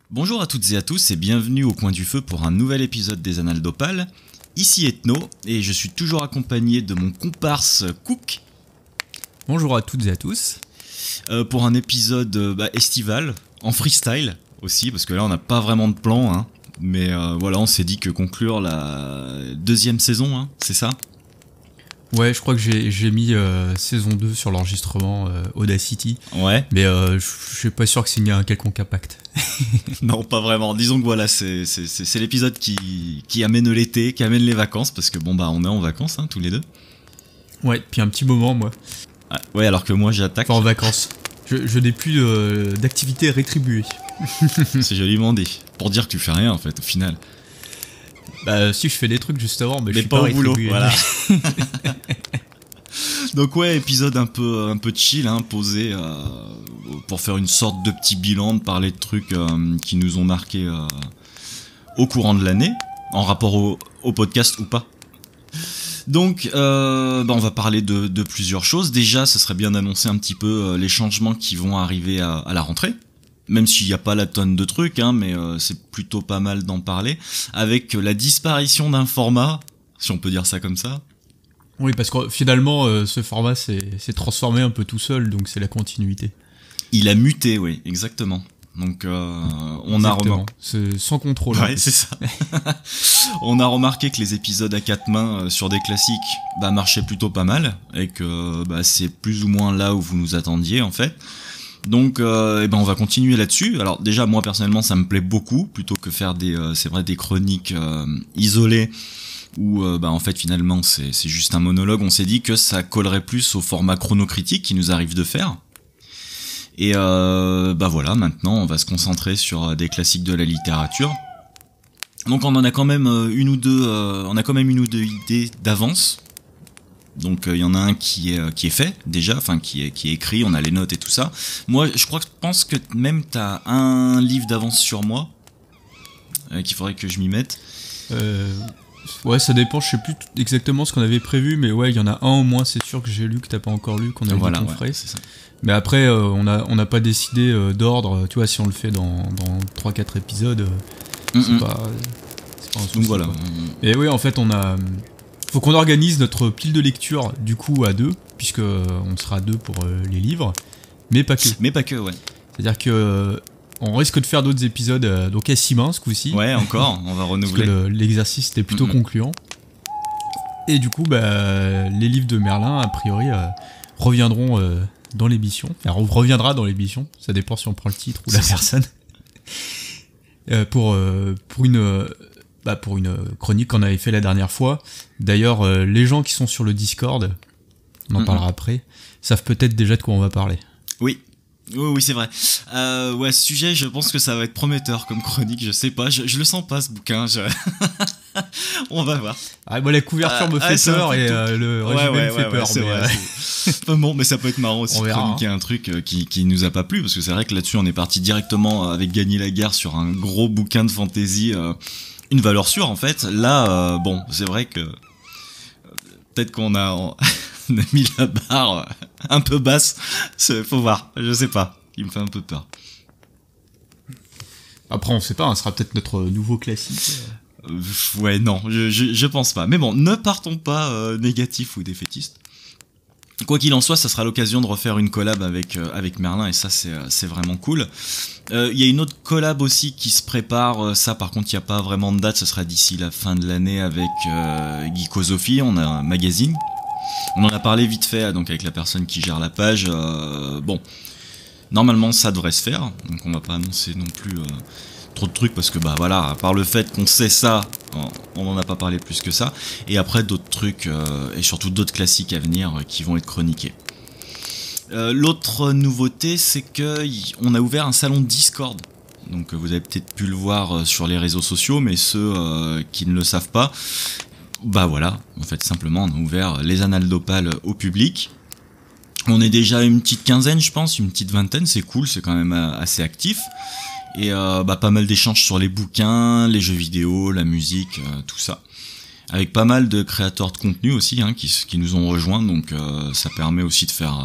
Bonjour à toutes et à tous et bienvenue au Coin du Feu pour un nouvel épisode des Annales d'Opale. Ici Ethno et je suis toujours accompagné de mon comparse Cook. Bonjour à toutes et à tous. Pour un épisode estival, en freestyle aussi, parce que là on n'a pas vraiment de plan, hein. Mais voilà, on s'est dit que conclure la deuxième saison, hein, c'est ça ? Ouais, je crois que j'ai mis saison 2 sur l'enregistrement Audacity. Ouais. Mais je suis pas sûr que c'est un quelconque impact. Non, pas vraiment. Disons que voilà, c'est l'épisode qui amène l'été, qui amène les vacances, parce que bon on est en vacances, hein, tous les deux. Ouais, depuis un petit moment moi. Ah, ouais, alors que moi j'attaque. Enfin, en vacances. Je n'ai plus d'activité rétribuée. C'est joliment dit. Pour dire que tu fais rien en fait, au final. Bah si, je fais des trucs juste avant, mais je suis pas pas au boulot, rétribué. voilà. Donc ouais, épisode un peu chill, hein, posé pour faire une sorte de petit bilan, de parler de trucs qui nous ont marqué au courant de l'année, en rapport au podcast ou pas. Donc on va parler de plusieurs choses. Déjà, ce serait bien d'annoncer un petit peu les changements qui vont arriver à la rentrée. Même s'il n'y a pas la tonne de trucs, hein, mais c'est plutôt pas mal d'en parler. Avec la disparition d'un format, si on peut dire ça comme ça. Oui, parce que finalement, ce format s'est transformé un peu tout seul, donc c'est la continuité. Il a muté, oui, exactement. Donc on a remarqué... C'est sans contrôle. Ouais, c'est ça. On a remarqué que les épisodes à quatre mains sur des classiques marchaient plutôt pas mal, et que c'est plus ou moins là où vous nous attendiez, en fait. Donc on va continuer là-dessus. Alors déjà moi personnellement ça me plaît beaucoup plutôt que faire des chroniques isolées où en fait finalement c'est juste un monologue. On s'est dit que ça collerait plus au format chronocritique qui nous arrive de faire. Et voilà, maintenant on va se concentrer sur des classiques de la littérature. Donc on en a quand même une ou deux idées d'avance. Donc il y en a un qui est fait déjà, enfin qui est écrit, on a les notes et tout ça. Moi je pense que même t'as un livre d'avance sur moi qu'il faudrait que je m'y mette. Ouais, ça dépend, je sais plus exactement ce qu'on avait prévu, mais ouais, il y en a un au moins, c'est sûr que j'ai lu, que t'as pas encore lu, qu'on a dit qu'on ferait. C'est ça. Mais après, on n'a pas décidé d'ordre, tu vois, si on le fait dans 3-4 épisodes, c'est pas un souci. Donc voilà. Et oui, en fait, faut qu'on organise notre pile de lecture du coup à deux, puisque on sera deux pour les livres, mais pas que. Mais pas que, ouais. C'est-à-dire que on risque de faire d'autres épisodes, donc à 6 mains ce coup-ci. Ouais, encore, on va renouveler. Parce que l'exercice était plutôt concluant. Et du coup, les livres de Merlin, a priori, reviendront dans l'émission. Enfin, on reviendra dans l'émission, ça dépend si on prend le titre ou la personne. Pour une chronique qu'on avait fait la dernière fois. D'ailleurs, les gens qui sont sur le Discord, on en parlera après, savent peut-être déjà de quoi on va parler. Oui, c'est vrai. Ce sujet, je pense que ça va être prometteur comme chronique, je sais pas, je le sens pas ce bouquin, on va voir. Ah, la couverture me fait peur et le résumé me fait peur. C'est vrai. Bon, mais ça peut être marrant aussi de chroniquer un truc qui nous a pas plu, parce que c'est vrai que là-dessus on est parti directement avec Gagner la guerre sur un gros bouquin de fantasy, une valeur sûre en fait. Là, c'est vrai que peut-être qu'on a mis la barre un peu basse. Faut voir, je sais pas. Il me fait un peu peur. Après, on sait pas, ce sera peut-être notre nouveau classique. Ouais, non, je pense pas. Mais bon, ne partons pas négatifs ou défaitistes. Quoi qu'il en soit, ça sera l'occasion de refaire une collab avec Merlin, et ça c'est vraiment cool. Il y a une autre collab aussi qui se prépare, ça par contre il n'y a pas vraiment de date, ce sera d'ici la fin de l'année avec Geekosophie, on a un magazine. On en a parlé vite fait donc avec la personne qui gère la page. Normalement ça devrait se faire, donc on va pas annoncer non plus trop de trucs parce que à part le fait qu'on sait ça, on n'en a pas parlé plus que ça. Et après d'autres trucs et surtout d'autres classiques à venir qui vont être chroniqués. L'autre nouveauté, c'est que on a ouvert un salon Discord. Donc vous avez peut-être pu le voir sur les réseaux sociaux, mais ceux qui ne le savent pas, en fait simplement on a ouvert les Annales d'Opale au public. On est déjà une petite quinzaine, je pense, une petite vingtaine, c'est cool, c'est quand même assez actif. Et pas mal d'échanges sur les bouquins, les jeux vidéo, la musique, tout ça. Avec pas mal de créateurs de contenu aussi qui nous ont rejoints, donc ça permet aussi de faire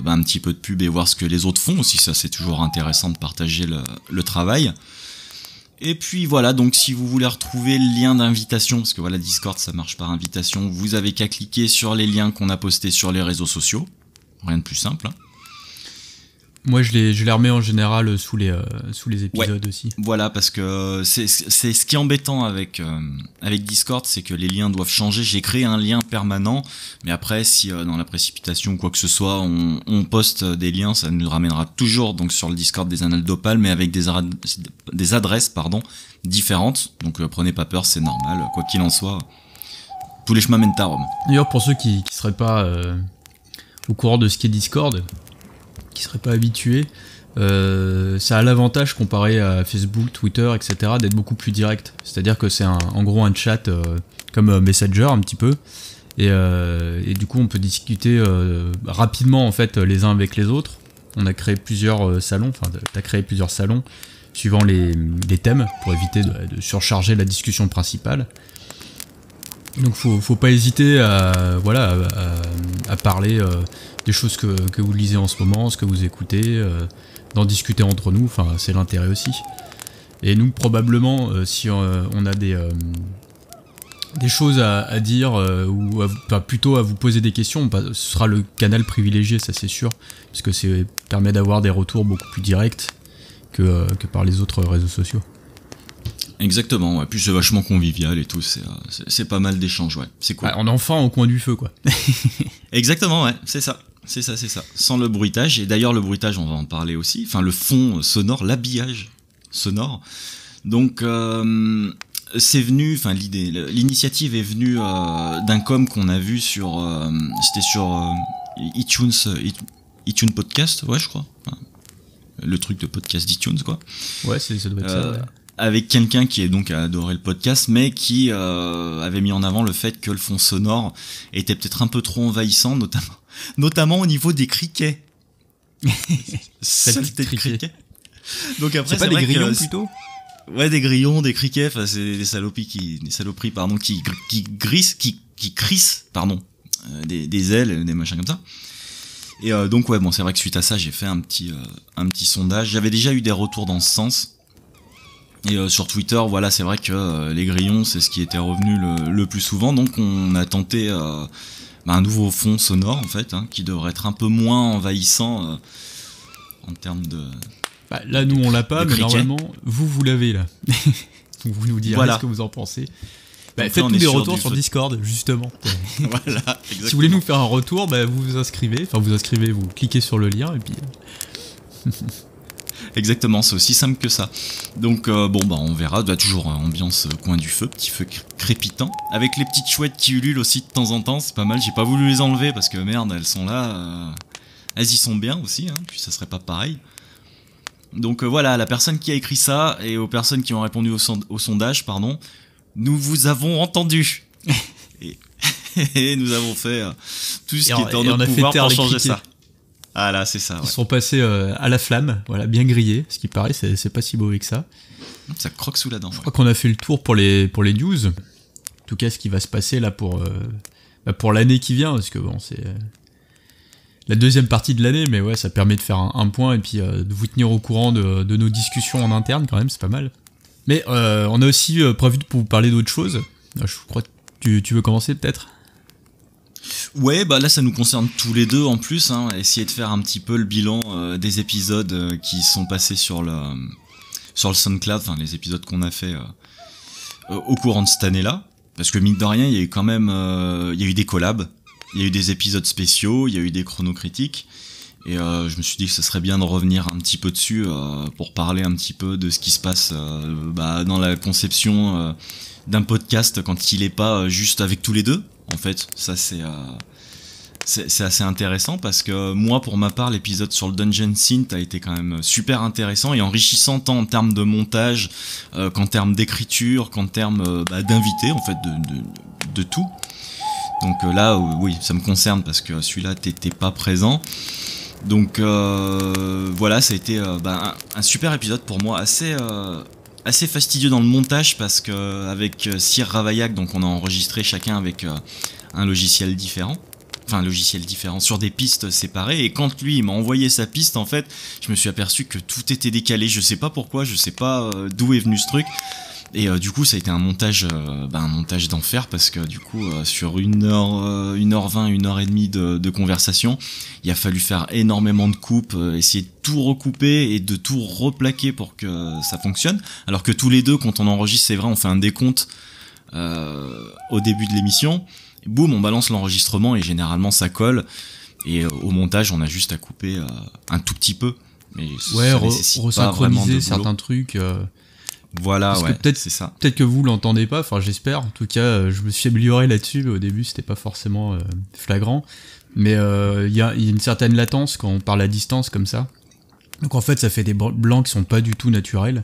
un petit peu de pub et voir ce que les autres font aussi, ça c'est toujours intéressant de partager le travail. Et puis voilà, donc si vous voulez retrouver le lien d'invitation, parce que voilà, Discord ça marche par invitation, vous avez qu'à cliquer sur les liens qu'on a postés sur les réseaux sociaux. Rien de plus simple. Hein. Moi je les remets en général sous les épisodes aussi. Voilà, parce que c'est ce qui est embêtant avec Discord, c'est que les liens doivent changer. J'ai créé un lien permanent, mais après si dans la précipitation ou quoi que ce soit on poste des liens, ça nous ramènera toujours donc sur le Discord des Annales d'Opale, mais avec des adresses différentes. Donc prenez pas peur, c'est normal. Quoi qu'il en soit, tous les chemins mènent à Rome. D'ailleurs, pour ceux qui seraient pas au courant de ce qu'est Discord, qui seraient pas habitués, ça a l'avantage comparé à Facebook, Twitter, etc. d'être beaucoup plus direct. C'est-à-dire que c'est en gros un chat comme Messenger un petit peu, et du coup on peut discuter rapidement en fait les uns avec les autres. On a créé plusieurs salons, enfin t'as créé plusieurs salons suivant les thèmes pour éviter de surcharger la discussion principale. Donc faut pas hésiter à parler des choses que vous lisez en ce moment, ce que vous écoutez, d'en discuter entre nous, enfin c'est l'intérêt aussi. Et nous probablement si on a des choses à dire ou plutôt à vous poser des questions, ce sera le canal privilégié, ça c'est sûr, parce que ça permet d'avoir des retours beaucoup plus directs que par les autres réseaux sociaux. Exactement, ouais. Puis c'est vachement convivial et tout, c'est pas mal d'échanges, ouais. C'est cool. Ouais, on est enfin au coin du feu, quoi. Exactement, ouais, c'est ça. Sans le bruitage, et d'ailleurs le bruitage, on va en parler aussi, enfin le fond sonore, l'habillage sonore. Donc c'est venu, enfin l'initiative est venue d'un com qu'on a vu c'était sur iTunes Podcast, ouais je crois. Enfin, le truc de podcast d'iTunes, quoi. Ouais, ça doit être ça, ouais. Avec quelqu'un qui a adoré le podcast, mais qui avait mis en avant le fait que le fond sonore était peut-être un peu trop envahissant, notamment au niveau des criquets. Saleté de criquets. Donc après, c'est pas des grillons plutôt. Ouais, des grillons, des criquets, enfin c'est des saloperies qui crissent, des ailes, des machins comme ça. Et donc ouais, bon, c'est vrai que suite à ça, j'ai fait un petit sondage. J'avais déjà eu des retours dans ce sens. Et sur Twitter, voilà, c'est vrai que les grillons, c'est ce qui était revenu le plus souvent. Donc on a tenté un nouveau fond sonore, en fait, hein, qui devrait être un peu moins envahissant en termes de... Bah, là, nous, on l'a pas, mais normalement, vous l'avez, là. Donc vous nous direz voilà. Ce que vous en pensez. Bah, faites-nous des retours sur Discord, justement. Voilà, exactement. Si vous voulez nous faire un retour, bah, vous vous inscrivez, vous cliquez sur le lien, et puis... Exactement, c'est aussi simple que ça. Donc on verra, toujours ambiance coin du feu, petit feu crépitant, avec les petites chouettes qui ululent aussi de temps en temps, c'est pas mal. J'ai pas voulu les enlever parce que merde, elles sont là, elles y sont bien aussi, hein, puis ça serait pas pareil. Donc voilà, la personne qui a écrit ça et aux personnes qui ont répondu au sondage, nous vous avons entendu. et nous avons fait tout ce qui était en notre pouvoir pour changer ça. Ah là, c'est ça. Ouais. Ils sont passés à la flamme, voilà, bien grillés, ce qui paraît, c'est pas si mauvais que ça. Ça croque sous la dent. Je crois qu'on a fait le tour pour les news. En tout cas, ce qui va se passer là pour l'année qui vient, parce que bon, c'est la deuxième partie de l'année, mais ouais, ça permet de faire un point et puis de vous tenir au courant de nos discussions en interne quand même, c'est pas mal. Mais on a aussi prévu de vous parler d'autres choses. Je crois que tu veux commencer peut-être ? Ouais, bah là ça nous concerne tous les deux en plus, hein, essayer de faire un petit peu le bilan des épisodes qui sont passés sur le SoundCloud, enfin les épisodes qu'on a fait au courant de cette année-là, parce que mine de rien, il y a eu quand même il y a eu des collabs, il y a eu des épisodes spéciaux, il y a eu des chronocritiques, et je me suis dit que ce serait bien de revenir un petit peu dessus pour parler un petit peu de ce qui se passe dans la conception d'un podcast quand il est pas juste avec tous les deux. En fait, ça c'est assez intéressant parce que moi, pour ma part, l'épisode sur le Dungeon Synth a été quand même super intéressant et enrichissant tant en termes de montage qu'en termes d'écriture, qu'en termes d'invités, en fait, de tout. Donc là, oui, ça me concerne parce que celui-là, t'étais pas présent. Donc voilà, ça a été un super épisode pour moi, assez fastidieux dans le montage parce que avec Sir Ravaillac, donc on a enregistré chacun avec un logiciel différent. enfin logiciels différents, sur des pistes séparées. Et quand lui il m'a envoyé sa piste, en fait, je me suis aperçu que tout était décalé. Je sais pas pourquoi, je sais pas d'où est venu ce truc. Et du coup ça a été un montage d'enfer, parce que du coup sur 1h20, 1h30 de conversation, il a fallu faire énormément de coupes, essayer de tout recouper et de tout replaquer pour que ça fonctionne. Alors que tous les deux, quand on enregistre, c'est vrai, on fait un décompte au début de l'émission, boum, on balance l'enregistrement et généralement ça colle. Et au montage, on a juste à couper un tout petit peu. Mais ouais, resynchroniser certains trucs. Voilà, parce ouais, que c'est ça. Peut-être que vous l'entendez pas, enfin j'espère. En tout cas, je me suis amélioré là-dessus, mais au début c'était pas forcément flagrant. Mais il y a une certaine latence quand on parle à distance comme ça. Donc en fait, ça fait des blancs qui sont pas du tout naturels.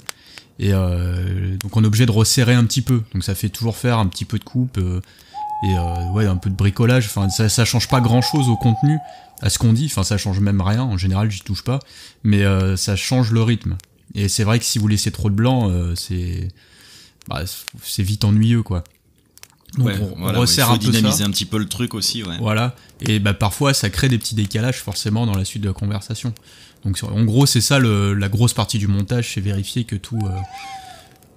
Et donc on est obligé de resserrer un petit peu. Donc ça fait toujours faire un petit peu de coupe et ouais, un peu de bricolage. Enfin, ça change pas grand-chose au contenu, à ce qu'on dit. Enfin, ça change même rien. En général, j'y touche pas. Mais ça change le rythme. Et c'est vrai que si vous laissez trop de blanc, c'est vite ennuyeux, quoi. Donc ouais, on resserre un peu ça. Il faut dynamiser un petit peu le truc aussi, ouais. Voilà. Et parfois, ça crée des petits décalages forcément dans la suite de la conversation. Donc en gros, c'est ça la grosse partie du montage, c'est vérifier que tout,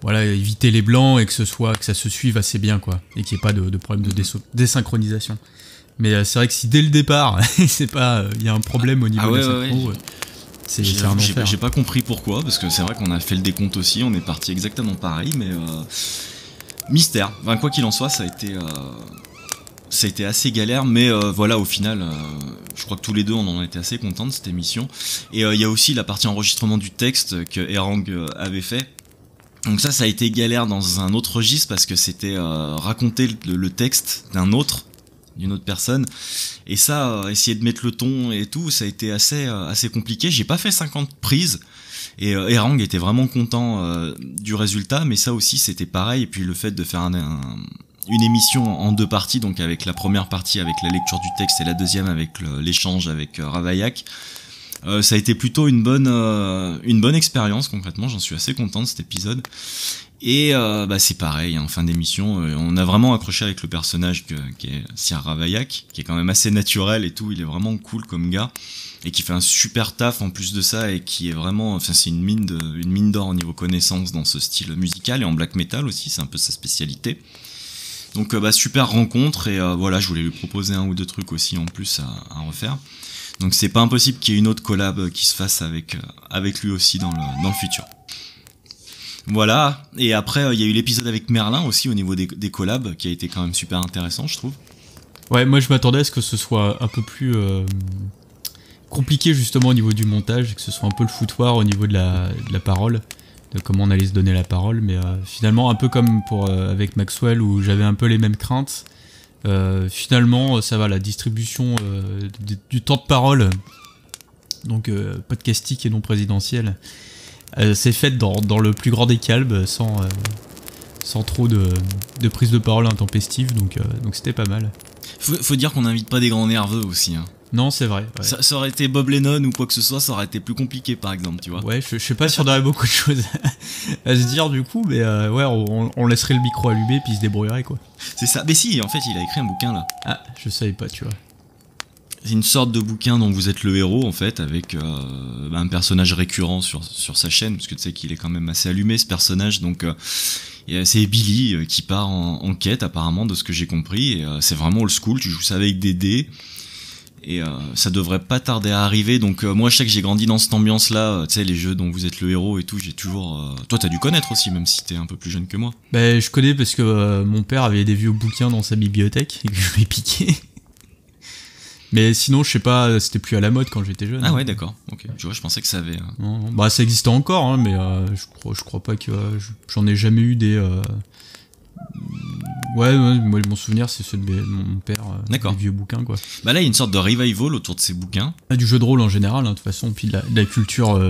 voilà, éviter les blancs et que ça se suive assez bien, quoi, et qu'il n'y ait pas de problème de désynchronisation. Mais c'est vrai que si dès le départ, c'est pas, il y a un problème au niveau des synchros. C'est un enfer. J'ai pas compris pourquoi, parce que c'est vrai qu'on a fait le décompte aussi, on est parti exactement pareil, mais mystère. Enfin, quoi qu'il en soit, ça a été assez galère, mais voilà, au final, je crois que tous les deux on en était assez contents de cette émission. Et il y a aussi la partie enregistrement du texte que Erang avait fait. Donc ça a été galère dans un autre registre, parce que c'était raconter le texte d'une autre personne, et ça, essayer de mettre le ton et tout, ça a été assez compliqué. J'ai pas fait 50 prises, et Erang était vraiment content du résultat, mais ça aussi c'était pareil. Et puis le fait de faire une émission en deux parties, donc avec la première partie avec la lecture du texte et la deuxième avec l'échange avec Ravaillac, ça a été plutôt une bonne expérience. Concrètement, j'en suis assez content de cet épisode. Et c'est pareil, en fin d'émission, on a vraiment accroché avec le personnage qui est Sir Ravaillac, qui est quand même assez naturel et tout. Il est vraiment cool comme gars, et qui fait un super taf en plus de ça, et qui est vraiment, enfin, c'est une mine d'or au niveau connaissance dans ce style musical, et en black metal aussi, c'est un peu sa spécialité. Donc super rencontre, et voilà, je voulais lui proposer un ou deux trucs aussi en plus à refaire. Donc c'est pas impossible qu'il y ait une autre collab qui se fasse avec lui aussi dans le futur. Voilà, et après il y a eu l'épisode avec Merlin aussi au niveau des collabs, qui a été quand même super intéressant, je trouve. Ouais, moi je m'attendais à ce que ce soit un peu plus compliqué justement au niveau du montage, et que ce soit un peu le foutoir au niveau de la parole, de comment on allait se donner la parole, mais finalement un peu comme avec Maxwell, où j'avais un peu les mêmes craintes. Finalement ça va, la distribution du temps de parole, donc podcastique et non présidentiel, c'est faite dans le plus grand des calmes, sans trop de prise de parole intempestive, donc c'était pas mal. Faut dire qu'on n'invite pas des grands nerveux aussi, hein. Non, c'est vrai. Ouais. Ça aurait été Bob Lennon ou quoi que ce soit, ça aurait été plus compliqué, par exemple, tu vois. Ouais, je sais pas si on aurait beaucoup de choses à se dire du coup, mais ouais, on laisserait le micro allumé puis il se débrouillerait, quoi. C'est ça. Mais si, en fait, il a écrit un bouquin là. Ah, je savais pas, tu vois. C'est une sorte de bouquin dont vous êtes le héros, en fait, avec un personnage récurrent sur sa chaîne, parce que tu sais qu'il est quand même assez allumé, ce personnage. Donc c'est Billy qui part en quête, apparemment, de ce que j'ai compris, et c'est vraiment old school. Tu joues ça avec des dés, et ça devrait pas tarder à arriver. Donc moi, je sais que j'ai grandi dans cette ambiance là, tu sais, les jeux dont vous êtes le héros et tout. J'ai toujours toi t'as dû connaître aussi, même si t'es un peu plus jeune que moi. Bah, je connais parce que mon père avait des vieux bouquins dans sa bibliothèque et que je lui ai piqué. Mais sinon, je sais pas, c'était plus à la mode quand j'étais jeune. Ah ouais, d'accord. Ok. Tu vois, je pensais que ça avait. Non. Bah, ça existait encore, hein, mais je crois pas que j'en ai jamais eu des. Ouais, moi mon souvenir c'est ceux de mon père, des vieux bouquins, quoi. Bah là il y a une sorte de revival autour de ces bouquins. Du jeu de rôle en général, hein, de toute façon, puis de la culture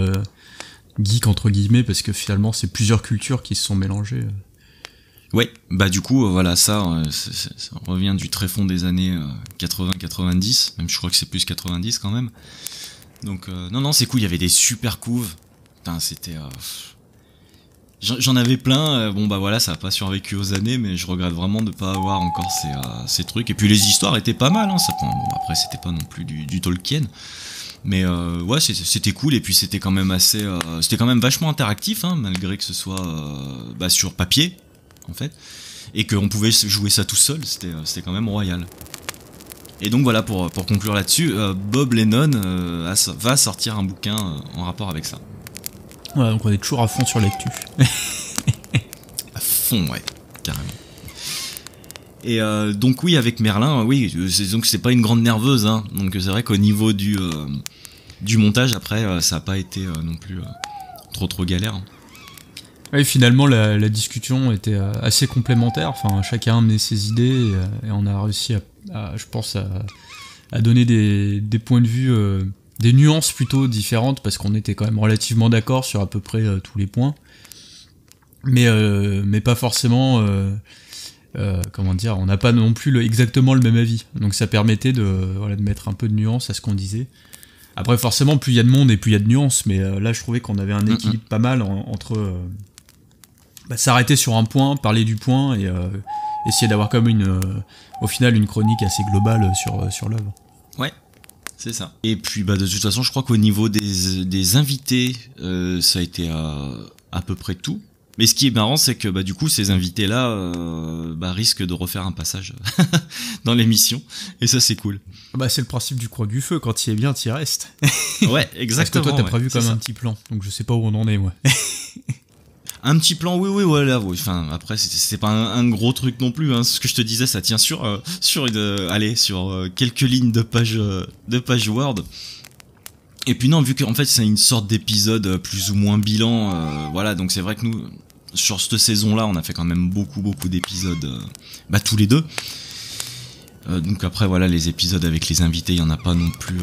geek entre guillemets, parce que finalement c'est plusieurs cultures qui se sont mélangées. Ouais, bah du coup voilà, ça revient du tréfonds des années 80-90, même je crois que c'est plus 90 quand même. Donc non c'est cool, il y avait des super couves. Putain, c'était J'en avais plein, bon bah voilà, ça a pas survécu aux années, mais je regrette vraiment de pas avoir encore ces trucs. Et puis les histoires étaient pas mal, hein, bon, après c'était pas non plus du Tolkien, mais ouais, c'était cool, et puis c'était quand même c'était quand même vachement interactif, hein, malgré que ce soit sur papier, en fait, et qu'on pouvait jouer ça tout seul, c'était quand même royal. Et donc voilà, pour conclure là-dessus, Bob Lennon va sortir un bouquin en rapport avec ça. Ouais, donc on est toujours à fond sur l'actu. À fond, ouais, carrément. Et donc oui, avec Merlin, oui, donc c'est pas une grande nerveuse, hein. Donc c'est vrai qu'au niveau du montage, après, ça a pas été non plus trop galère. Hein. Oui, finalement, la discussion était assez complémentaire. Enfin, chacun amenait ses idées et on a réussi je pense, à donner des points de vue, des nuances plutôt différentes, parce qu'on était quand même relativement d'accord sur à peu près tous les points. Mais pas forcément... comment dire, on n'a pas non plus exactement le même avis. Donc ça permettait de mettre un peu de nuance à ce qu'on disait. Après, forcément, plus il y a de monde et plus il y a de nuances, mais là, je trouvais qu'on avait un équilibre pas mal entre s'arrêter sur un point, parler du point et essayer d'avoir comme au final une chronique assez globale sur l'œuvre. Ouais, c'est ça. Et puis de toute façon, je crois qu'au niveau des invités, ça a été à peu près tout. Mais ce qui est marrant, c'est que du coup, ces invités-là risquent de refaire un passage dans l'émission, et ça, c'est cool. C'est le principe du coin du feu, quand tu y es bien, tu y restes. Ouais, exactement. Parce que toi, t'as prévu comme un petit plan, donc je sais pas où on en est, moi. Un petit plan, oui, voilà. Oui. Enfin, après, c'est pas un gros truc non plus. Hein. Ce que je te disais, ça tient sur quelques lignes de page Word. Et puis non, vu qu'en fait c'est une sorte d'épisode plus ou moins bilan, voilà. Donc c'est vrai que nous, sur cette saison-là, on a fait quand même beaucoup d'épisodes, tous les deux. Donc après voilà, les épisodes avec les invités, il y en a pas non plus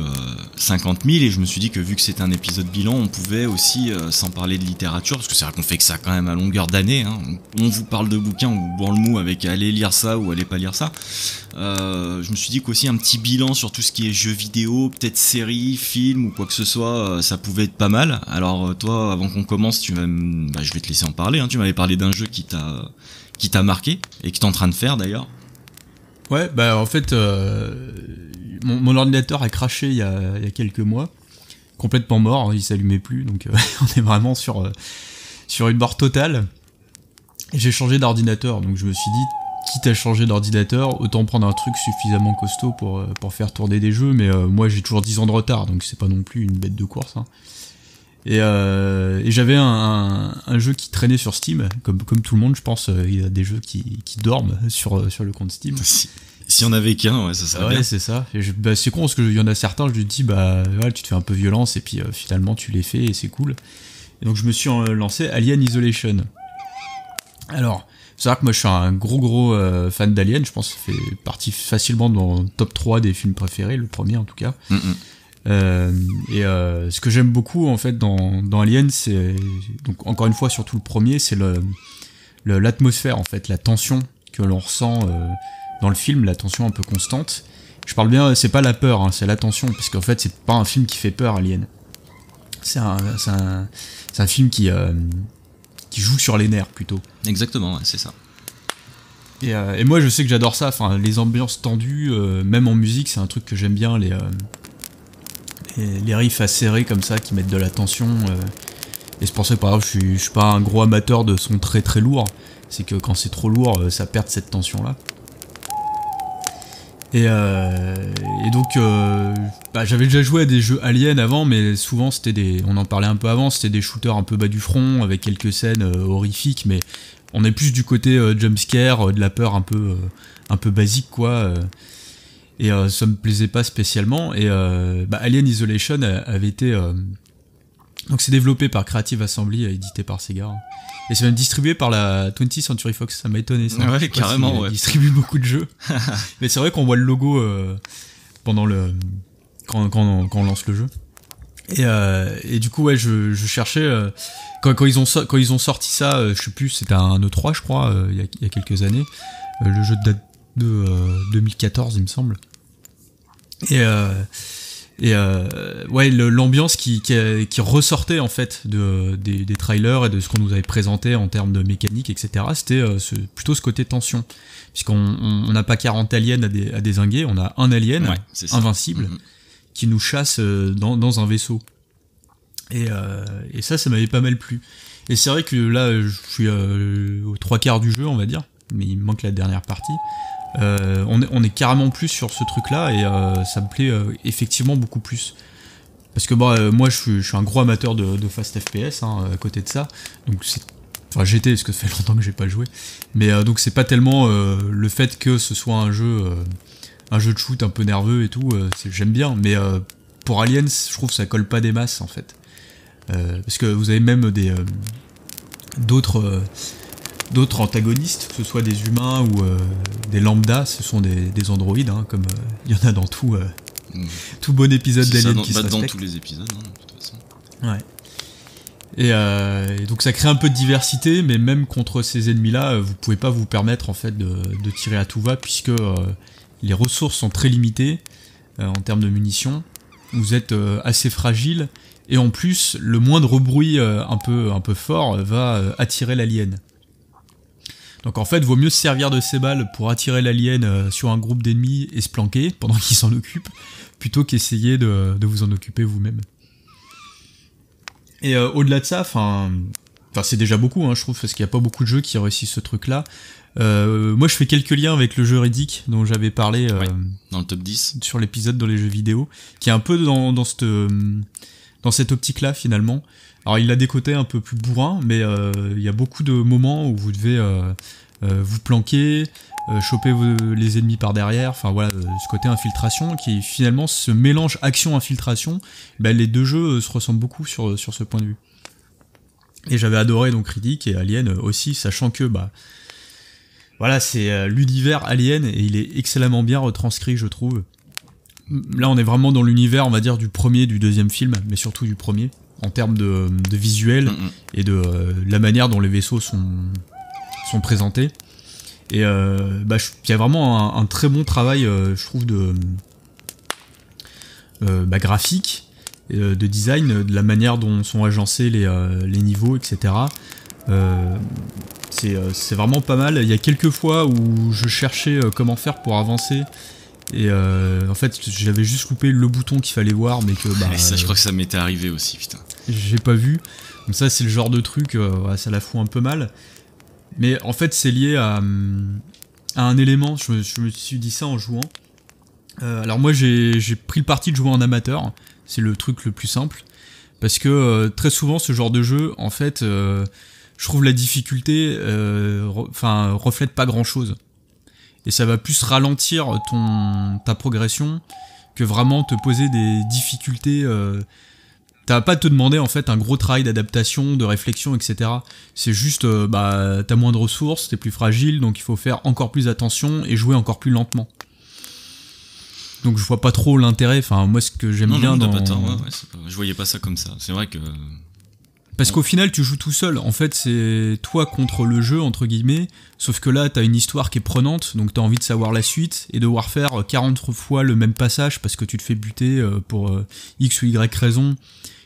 50 000, et je me suis dit que vu que c'était un épisode bilan, on pouvait aussi sans parler de littérature, parce que c'est vrai qu'on fait que ça quand même à longueur d'année, hein. On vous parle de bouquins, on vous bourre le mou avec allez lire ça ou allez pas lire ça. Je me suis dit qu'aussi un petit bilan sur tout ce qui est jeux vidéo, peut-être séries, films ou quoi que ce soit, ça pouvait être pas mal. Alors toi, avant qu'on commence, je vais te laisser en parler, hein. Tu m'avais parlé d'un jeu qui t'a marqué et que t'es en train de faire d'ailleurs. Ouais, en fait, mon ordinateur a craché il y a quelques mois, complètement mort, il s'allumait plus, donc on est vraiment sur une mort totale. Et j'ai changé d'ordinateur, donc je me suis dit, quitte à changer d'ordinateur, autant prendre un truc suffisamment costaud pour faire tourner des jeux, mais moi j'ai toujours 10 ans de retard, donc c'est pas non plus une bête de course, hein. Et j'avais un jeu qui traînait sur Steam, comme tout le monde, je pense, il y a des jeux qui dorment sur le compte Steam. Si on avait qu'un, ouais, ça serait bien. Ouais, c'est ça. Et c'est con, parce qu'il y en a certains, je lui dis, ouais, tu te fais un peu violence, et puis finalement tu les fais, et c'est cool. Et donc je me suis lancé Alien Isolation. Alors, faut savoir que moi je suis un gros fan d'Alien, je pense que ça fait partie facilement dans le top 3 des films préférés, le premier en tout cas. Ce que j'aime beaucoup en fait dans Alien, c'est donc encore une fois surtout le premier, c'est l'atmosphère en fait, la tension que l'on ressent dans le film, la tension un peu constante. Je parle bien, c'est pas la peur, hein, c'est la tension, parce qu'en fait c'est pas un film qui fait peur, Alien. C'est un film qui joue sur les nerfs plutôt. Exactement, ouais, c'est ça. Et moi je sais que j'adore ça, enfin les ambiances tendues, même en musique, c'est un truc que j'aime bien, les riffs acérés comme ça qui mettent de la tension, et c'est pour ça que par exemple je suis pas un gros amateur de son très très lourd, c'est que quand c'est trop lourd ça perd cette tension là. Et donc j'avais déjà joué à des jeux Alien avant, mais souvent c'était on en parlait un peu avant, c'était des shooters un peu bas du front avec quelques scènes horrifiques, mais on est plus du côté jumpscare, de la peur un peu basique quoi. Et ça me plaisait pas spécialement, et Alien Isolation avait été donc c'est développé par Creative Assembly, édité par Sega, et c'est même distribué par la 20th Century Fox. Ça m'a étonné ça. Ouais, carrément, ouais. Ils distribuent beaucoup de jeux. Mais c'est vrai qu'on voit le logo pendant quand on lance le jeu, et du coup ouais, je cherchais quand ils ont sorti ça, je sais plus, c'était un E3 je crois, il y a quelques années, le jeu date de 2014 il me semble, et Et ouais, l'ambiance qui ressortait en fait des trailers et de ce qu'on nous avait présenté en termes de mécanique, etc. C'était plutôt ce côté tension, puisqu'on n'a pas 40 aliens à dézinguer, on a un alien invincible qui nous chasse dans un vaisseau. Et ça m'avait pas mal plu. Et c'est vrai que là, je suis aux 3/4 du jeu, on va dire, mais il me manque la dernière partie. On est carrément plus sur ce truc-là et ça me plaît effectivement beaucoup plus. Parce que moi, je suis un gros amateur de fast FPS à côté de ça. Donc j'étais, parce que ça fait longtemps que j'ai pas joué. Mais donc c'est pas tellement le fait que ce soit un jeu de shoot un peu nerveux et tout. J'aime bien, mais pour Aliens, je trouve que ça colle pas des masses en fait. Parce que vous avez même d'autres antagonistes, que ce soit des humains ou des lambdas, ce sont des androïdes, comme il y en a dans tout bon épisode d'Alien qui se respecte. Dans tous les épisodes, de toute façon. Ouais. Et donc ça crée un peu de diversité, mais même contre ces ennemis-là, vous pouvez pas vous permettre en fait de tirer à tout va, puisque les ressources sont très limitées en termes de munitions. Vous êtes assez fragile, et en plus, le moindre bruit un peu fort va attirer l'alien. Donc en fait, vaut mieux se servir de ces balles pour attirer l'alien sur un groupe d'ennemis et se planquer pendant qu'il s'en occupe, plutôt qu'essayer de vous en occuper vous-même. Et au-delà de ça, c'est déjà beaucoup, je trouve, parce qu'il n'y a pas beaucoup de jeux qui réussissent ce truc-là. Moi, je fais quelques liens avec le jeu Riddick, dont j'avais parlé dans le top 10 sur l'épisode dans les jeux vidéo, qui est un peu dans cette optique-là, finalement. Alors, il a des côtés un peu plus bourrins, mais il y a beaucoup de moments où vous devez vous planquer, choper les ennemis par derrière, ce côté infiltration, qui finalement, ce mélange action-infiltration, les deux jeux se ressemblent beaucoup sur ce point de vue. Et j'avais adoré donc Riddick et Alien aussi, sachant que c'est l'univers Alien et il est excellemment bien retranscrit, je trouve. Là, on est vraiment dans l'univers, on va dire, du premier, du deuxième film, mais surtout du premier, en termes de visuel et de la manière dont les vaisseaux sont présentés. Et il y a vraiment un très bon travail, je trouve, de graphique, de design, de la manière dont sont agencés les niveaux, etc. C'est vraiment pas mal. Il y a quelques fois où je cherchais comment faire pour avancer. Et en fait, j'avais juste loupé le bouton qu'il fallait voir, mais que ça, je crois que ça m'était arrivé aussi, putain. J'ai pas vu. Donc ça, c'est le genre de truc, ça la fout un peu mal. Mais en fait, c'est lié à un élément. Je me suis dit ça en jouant. Alors moi, j'ai pris le parti de jouer en amateur. C'est le truc le plus simple, parce que très souvent, ce genre de jeu, en fait, je trouve la difficulté, reflète pas grand chose. Et ça va plus ralentir ta progression que vraiment te poser des difficultés. T'as pas à te demander en fait un gros travail d'adaptation, de réflexion, etc. C'est juste, t'as moins de ressources, t'es plus fragile, donc il faut faire encore plus attention et jouer encore plus lentement. Donc je vois pas trop l'intérêt. Moi, ce que j'aime bien dans... Je voyais pas ça comme ça. C'est vrai que... Parce qu'au final, tu joues tout seul. En fait, c'est toi contre le jeu, entre guillemets. Sauf que là, t'as une histoire qui est prenante, donc t'as envie de savoir la suite et devoir faire 40 fois le même passage parce que tu te fais buter pour X ou Y raisons,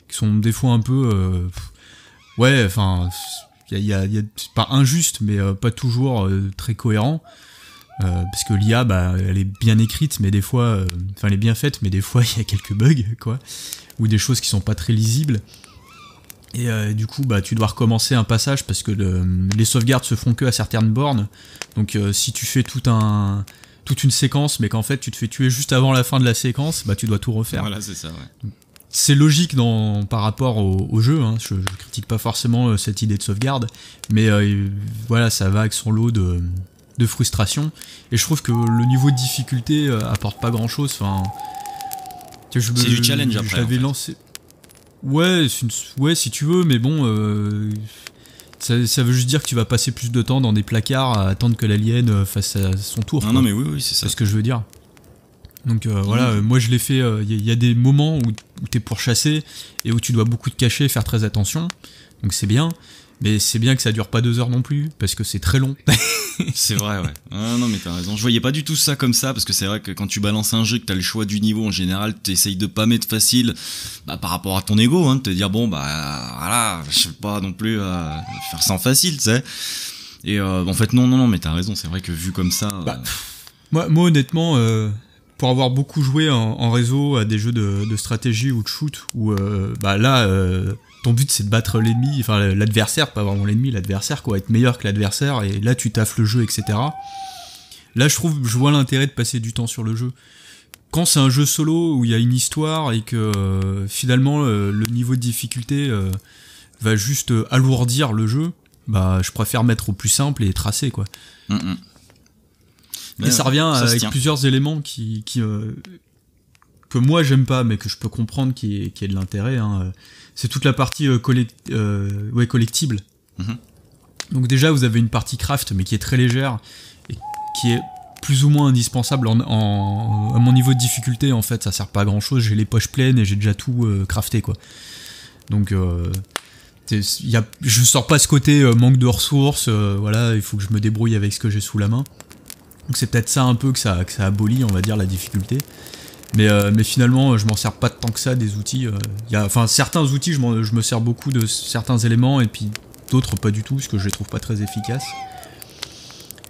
qui sont des fois un peu... c'est pas injuste, mais pas toujours très cohérent. Parce que l'IA, elle est bien écrite, mais des fois... elle est bien faite, mais des fois, il y a quelques bugs, quoi. Ou des choses qui sont pas très lisibles. Et du coup, tu dois recommencer un passage parce que les sauvegardes se font que à certaines bornes. Donc si tu fais toute une séquence, mais qu'en fait tu te fais tuer juste avant la fin de la séquence, tu dois tout refaire. Voilà, c'est ça, ouais. C'est logique par rapport au jeu, je critique pas forcément cette idée de sauvegarde, mais ça va avec son lot de frustration. Et je trouve que le niveau de difficulté apporte pas grand chose. C'est du challenge après. J'avais lancé. Ouais, si tu veux, mais bon, ça veut juste dire que tu vas passer plus de temps dans des placards à attendre que l'alien fasse son tour. Non, mais oui, c'est ça. C'est ce que je veux dire. Donc moi je l'ai fait, y a des moments où t'es pourchassé et où tu dois beaucoup te cacher, faire très attention, donc c'est bien. Mais c'est bien que ça dure pas 2 heures non plus, parce que c'est très long. C'est vrai, ouais. Ah, non, mais t'as raison. Je voyais pas du tout ça comme ça, parce que c'est vrai que quand tu balances un jeu, que t'as le choix du niveau, en général, t'essayes de pas mettre facile, par rapport à ton ego, de te dire, bon, voilà, je sais pas non plus faire ça en facile, tu sais. Et en fait, non, mais t'as raison, c'est vrai que vu comme ça... Moi, honnêtement, pour avoir beaucoup joué en réseau à des jeux de stratégie ou de shoot, où ton but c'est de battre l'ennemi, enfin l'adversaire, pas vraiment l'ennemi, l'adversaire, quoi, être meilleur que l'adversaire, et là tu taffes le jeu, etc. Là je vois l'intérêt de passer du temps sur le jeu. Quand c'est un jeu solo où il y a une histoire et que finalement le niveau de difficulté va juste alourdir le jeu, je préfère mettre au plus simple et tracer, quoi. Et ça revient avec plusieurs éléments que moi j'aime pas, mais que je peux comprendre qui est de l'intérêt, c'est toute la partie collectible. Donc déjà vous avez une partie craft, mais qui est très légère et qui est plus ou moins indispensable à mon niveau de difficulté. En fait ça sert pas à grand chose, j'ai les poches pleines et j'ai déjà tout crafté, quoi. Donc je sors pas ce côté manque de ressources, voilà, il faut que je me débrouille avec ce que j'ai sous la main. Donc c'est peut-être ça un peu que ça abolit, on va dire, la difficulté. Mais finalement, je m'en sers pas tant que ça des outils. Certains outils, je me sers beaucoup de certains éléments, et puis d'autres pas du tout, parce que je les trouve pas très efficaces.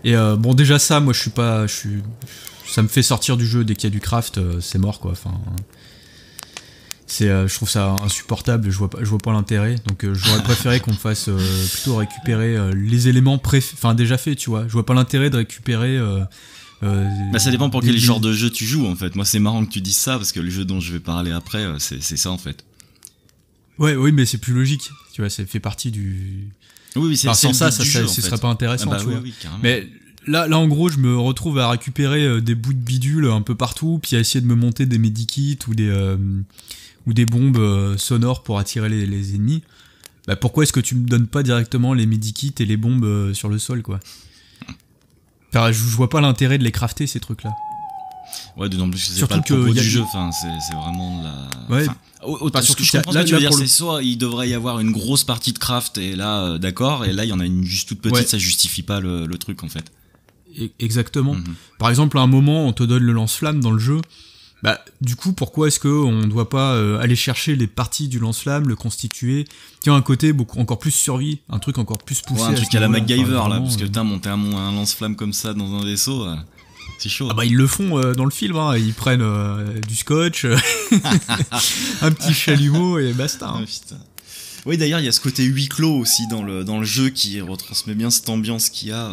Et déjà ça, moi ça me fait sortir du jeu dès qu'il y a du craft, c'est mort, quoi. Enfin, je trouve ça insupportable, je vois pas l'intérêt. Donc j'aurais préféré qu'on me fasse plutôt récupérer les éléments déjà faits, tu vois. Je vois pas l'intérêt de récupérer... ça dépend pour quel genre de jeu tu joues, en fait. Moi c'est marrant que tu dises ça, parce que le jeu dont je vais parler après, c'est ça, en fait. Oui, mais c'est plus logique, tu vois, ça fait partie du... Oui, c'est sans ça, ce serait pas intéressant, tu vois. Oui, carrément. Mais là, en gros, je me retrouve à récupérer des bouts de bidule un peu partout, puis à essayer de me monter des medikits ou des bombes sonores pour attirer les ennemis. Pourquoi est-ce que tu me donnes pas directement les medikits et les bombes sur le sol, quoi? Je vois pas l'intérêt de les crafter, ces trucs-là. Ouais, d'autant plus que c'est pas le propos du jeu, c'est vraiment de la... Ouais. Ce que je comprends, là, tu veux dire, c'est soit il devrait y avoir une grosse partie de craft, et là, d'accord, et là, il y en a une juste toute petite, ça justifie pas le truc, en fait. Exactement. Par exemple, à un moment, on te donne le lance-flamme dans le jeu. Du coup, pourquoi est-ce qu'on ne doit pas aller chercher les parties du lance-flamme, le constituer, qui ont un côté encore plus survie, un truc encore plus poussé. Un truc à la MacGyver, là, parce que monter un lance-flamme comme ça dans un vaisseau, c'est chaud. Ils le font dans le film, ils prennent du scotch, un petit chalumeau et basta. Putain. Oui, d'ailleurs, il y a ce côté huis clos aussi dans le jeu qui retransmet bien cette ambiance qu'il y a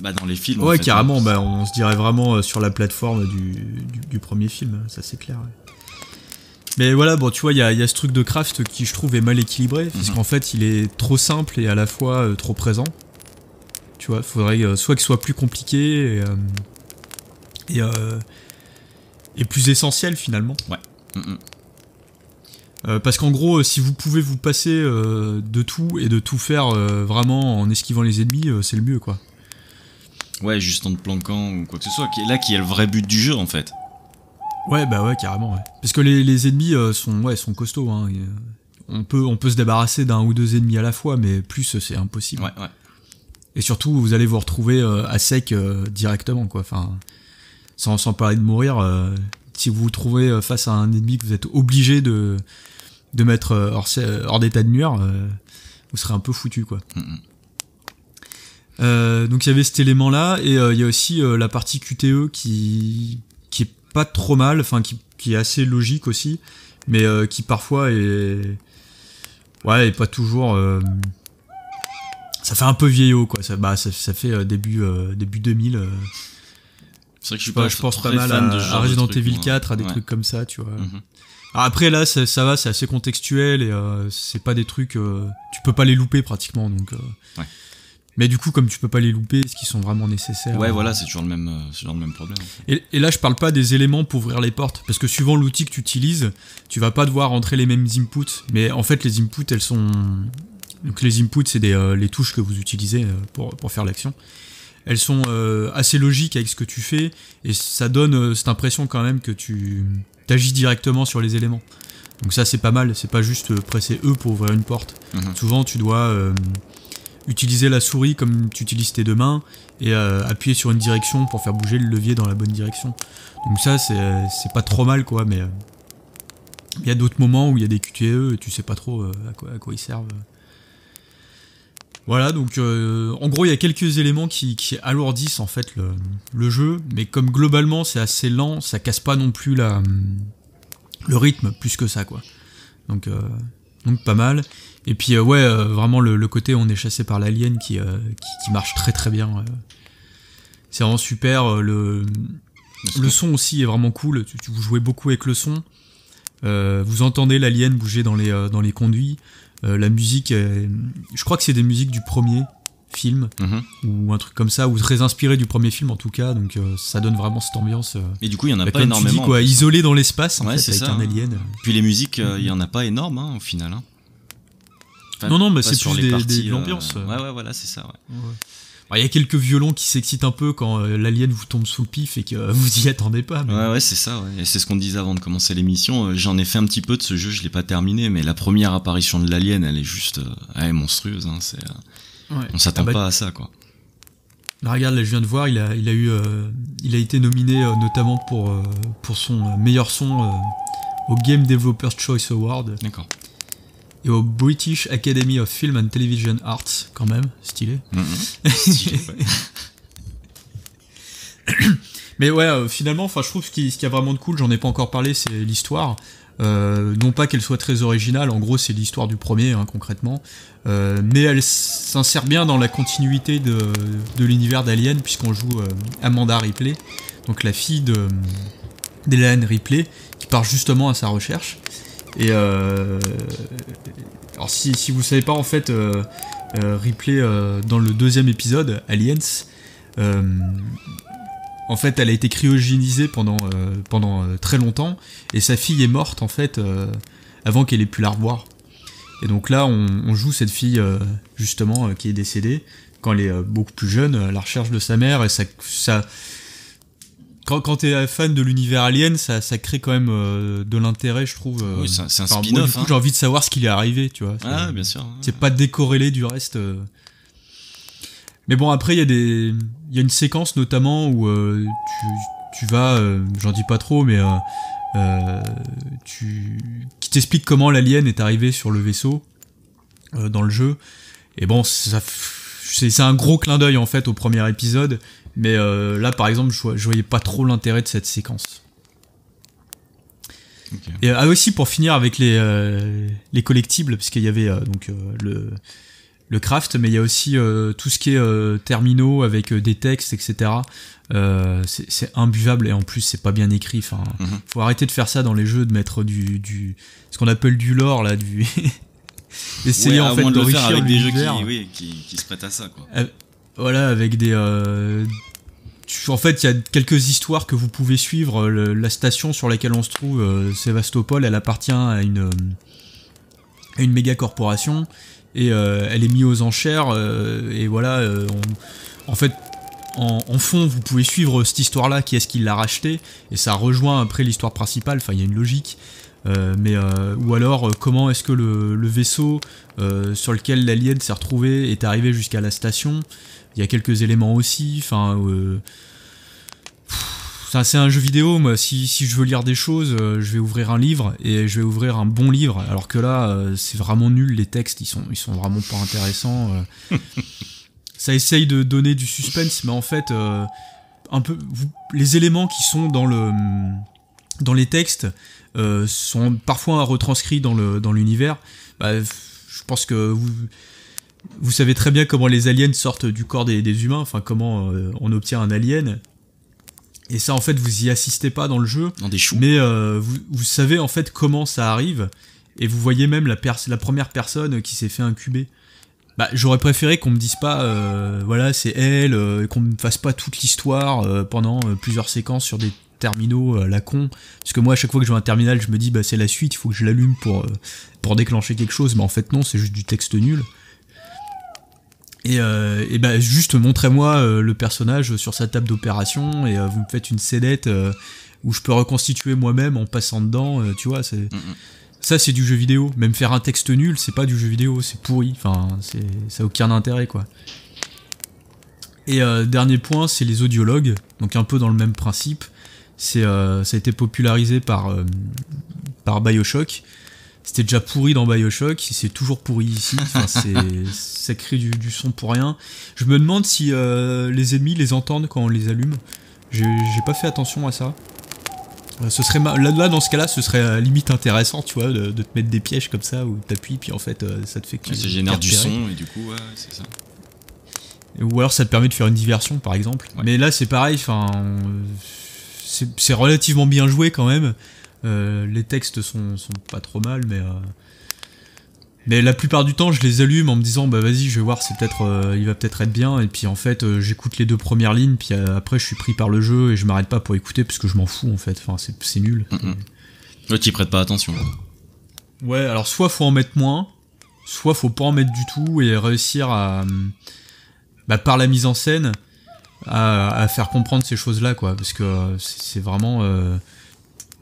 dans les films. Ouais, en fait, carrément, on se dirait vraiment sur la plateforme du premier film, ça c'est clair. Ouais. Mais voilà, tu vois, il y a ce truc de craft qui, je trouve, est mal équilibré, parce qu'en fait, il est trop simple et à la fois trop présent. Tu vois, faudrait soit qu'il soit plus compliqué et plus essentiel, finalement. Ouais. Parce qu'en gros, si vous pouvez vous passer de tout et de tout faire vraiment en esquivant les ennemis, c'est le mieux, quoi. Ouais, juste en te planquant ou quoi que ce soit, qui est le vrai but du jeu, en fait. Ouais, carrément, ouais. Parce que les ennemis sont costauds, hein. On peut se débarrasser d'un ou deux ennemis à la fois, mais plus c'est impossible. Ouais. Et surtout, vous allez vous retrouver à sec directement, quoi. Enfin, sans parler de mourir, si vous vous trouvez face à un ennemi que vous êtes obligé de mettre hors d'état de nuire, vous serez un peu foutu, quoi. Donc il y avait cet élément-là, et il y a aussi la partie QTE qui est pas trop mal, enfin qui est assez logique aussi, mais qui parfois est pas toujours... ça fait un peu vieillot, quoi. Ça fait début 2000... C'est vrai que je pense pas mal à Resident Evil 4, à des trucs comme ça, tu vois. Alors après, là, ça va, c'est assez contextuel, et c'est pas des trucs... tu peux pas les louper, pratiquement, donc... Mais du coup, comme tu peux pas les louper, est-ce qu'ils sont vraiment nécessaires? Ouais, voilà, c'est toujours le même problème. Et là, je parle pas des éléments pour ouvrir les portes, parce que suivant l'outil que tu utilises, tu vas pas devoir entrer les mêmes inputs, mais en fait, les inputs, elles sont... Donc les inputs, c'est les touches que vous utilisez pour faire l'action. Elles sont assez logiques avec ce que tu fais, et ça donne cette impression quand même que tu agis directement sur les éléments. Donc ça, c'est pas mal, c'est pas juste presser E pour ouvrir une porte. Souvent, tu dois utiliser la souris comme tu utilises tes deux mains et appuyer sur une direction pour faire bouger le levier dans la bonne direction. Donc ça c'est pas trop mal quoi, mais il y a d'autres moments où il y a des QTE et tu sais pas trop à quoi ils servent. Voilà, donc en gros il y a quelques éléments qui alourdissent en fait le jeu, mais comme globalement c'est assez lent, ça casse pas non plus le rythme plus que ça quoi. Donc pas mal. Et puis vraiment le côté on est chassé par l'alien qui marche très très bien. C'est vraiment super. Le son aussi est vraiment cool. Vous jouez beaucoup avec le son. Vous entendez l'alien bouger dans les conduits. La musique, je crois que c'est des musiques du premier film ou un truc comme ça, ou très inspiré du premier film en tout cas, donc ça donne vraiment cette ambiance. Et du coup il y en a pas énormément. Tu dis, quoi, isolé dans l'espace en fait, avec ça, un alien. Puis les musiques, il y en a pas énorme au final. Enfin, non mais c'est plus de l'ambiance. Ouais voilà c'est ça. Ouais. Il y a quelques violons qui s'excitent un peu quand l'alien vous tombe sous le pif et que vous y attendez pas. Mais... Ouais, c'est ça. Ouais. Et c'est ce qu'on disait avant de commencer l'émission. J'en ai fait un petit peu de ce jeu, je l'ai pas terminé, mais la première apparition de l'alien, elle est juste monstrueuse. On s'attend pas à ça, quoi. Là, regarde, là, je viens de voir, il a été nominé notamment pour son meilleur son au Game Developers Choice Award. D'accord. Et au British Academy of Film and Television Arts, quand même, stylé. Stylé, ouais. Mais ouais, finalement, je trouve ce qui y a vraiment de cool, j'en ai pas encore parlé, c'est l'histoire. Non pas qu'elle soit très originale, en gros c'est l'histoire du premier, concrètement. Mais elle s'insère bien dans la continuité de l'univers d'Alien, puisqu'on joue Amanda Ripley, donc la fille d'Hélène Ripley, qui part justement à sa recherche. Et alors si vous savez pas en fait Ripley dans le deuxième épisode Aliens en fait elle a été cryogénisée pendant très longtemps et sa fille est morte en fait avant qu'elle ait pu la revoir. Et donc là on joue cette fille justement qui est décédée quand elle est beaucoup plus jeune à la recherche de sa mère, et ça quand t'es fan de l'univers Alien, ça crée quand même de l'intérêt, je trouve. Oui, c'est un spin-off. J'ai envie de savoir ce qui lui est arrivé, tu vois. Ah, bien sûr. C'est pas décorrélé du reste. Mais bon, après, il y a une séquence notamment où tu vas, j'en dis pas trop, mais qui t'explique comment l'alien est arrivé sur le vaisseau dans le jeu. Et bon, c'est un gros clin d'œil en fait au premier épisode. Mais là, par exemple, je voyais pas trop l'intérêt de cette séquence. Okay. Et aussi, pour finir avec les collectibles, parce qu'il y avait le craft, mais il y a aussi tout ce qui est terminaux avec des textes, etc. C'est imbuvable, et en plus, c'est pas bien écrit. Enfin, faut arrêter de faire ça dans les jeux, de mettre ce qu'on appelle du lore, là, essayer en fait de le faire avec des jeux qui se prêtent à ça, quoi. Voilà, avec des... En fait, il y a quelques histoires que vous pouvez suivre. La station sur laquelle on se trouve, Sébastopol, elle appartient à une méga corporation, et elle est mise aux enchères, et voilà, en fait, en fond, vous pouvez suivre cette histoire-là, qui est-ce qui l'a racheté, et ça rejoint après l'histoire principale, enfin, il y a une logique. Ou alors comment est-ce que le vaisseau sur lequel l'alien s'est retrouvé est arrivé jusqu'à la station. Il y a quelques éléments aussi, enfin c'est un jeu vidéo. Moi, si je veux lire des choses, je vais ouvrir un livre, et je vais ouvrir un bon livre, alors que là c'est vraiment nul, les textes ils sont vraiment pas intéressants. Ça essaye de donner du suspense, mais en fait un peu les éléments qui sont dans les textes sont parfois retranscrits dans l'univers. Je pense que vous savez très bien comment les aliens sortent du corps des humains, enfin comment on obtient un alien. Et ça, en fait, vous y assistez pas dans le jeu. Dans des choux. Mais vous savez en fait comment ça arrive, et vous voyez même la première personne qui s'est fait incuber. J'aurais préféré qu'on me dise pas, voilà, c'est elle, et qu'on me fasse pas toute l'histoire pendant plusieurs séquences sur des terminaux la con, parce que moi à chaque fois que je vois un terminal, je me dis c'est la suite, il faut que je l'allume pour déclencher quelque chose, mais en fait non, c'est juste du texte nul. Et juste montrez-moi le personnage sur sa table d'opération, et vous me faites une scénette où je peux reconstituer moi-même en passant dedans, tu vois, Ça, c'est du jeu vidéo. Même faire un texte nul, c'est pas du jeu vidéo, c'est pourri. Enfin, ça a aucun intérêt, quoi. Et dernier point, c'est les audiologues. Donc un peu dans le même principe. Ça a été popularisé par BioShock. C'était déjà pourri dans BioShock, c'est toujours pourri ici. Enfin, ça crée du son pour rien. Je me demande si les ennemis les entendent quand on les allume. J'ai pas fait attention à ça. Ce serait là dans ce cas-là, ce serait limite intéressant, tu vois, de te mettre des pièges comme ça où t'appuies puis en fait ça te fait que ça génère du son et du coup ouais, c'est ça. Ou alors ça te permet de faire une diversion par exemple. Ouais. Mais là c'est pareil, enfin c'est relativement bien joué quand même. Les textes sont pas trop mal, mais la plupart du temps je les allume en me disant bah vas-y je vais voir, il va peut-être être bien, et puis en fait j'écoute les 2 premières lignes, puis après je suis pris par le jeu et je m'arrête pas pour écouter parce que je m'en fous en fait, enfin c'est nul. Ouais, t'y prêtes pas attention. Ouais, alors soit faut en mettre moins, soit faut pas en mettre du tout et réussir à par la mise en scène à faire comprendre ces choses là quoi, parce que c'est vraiment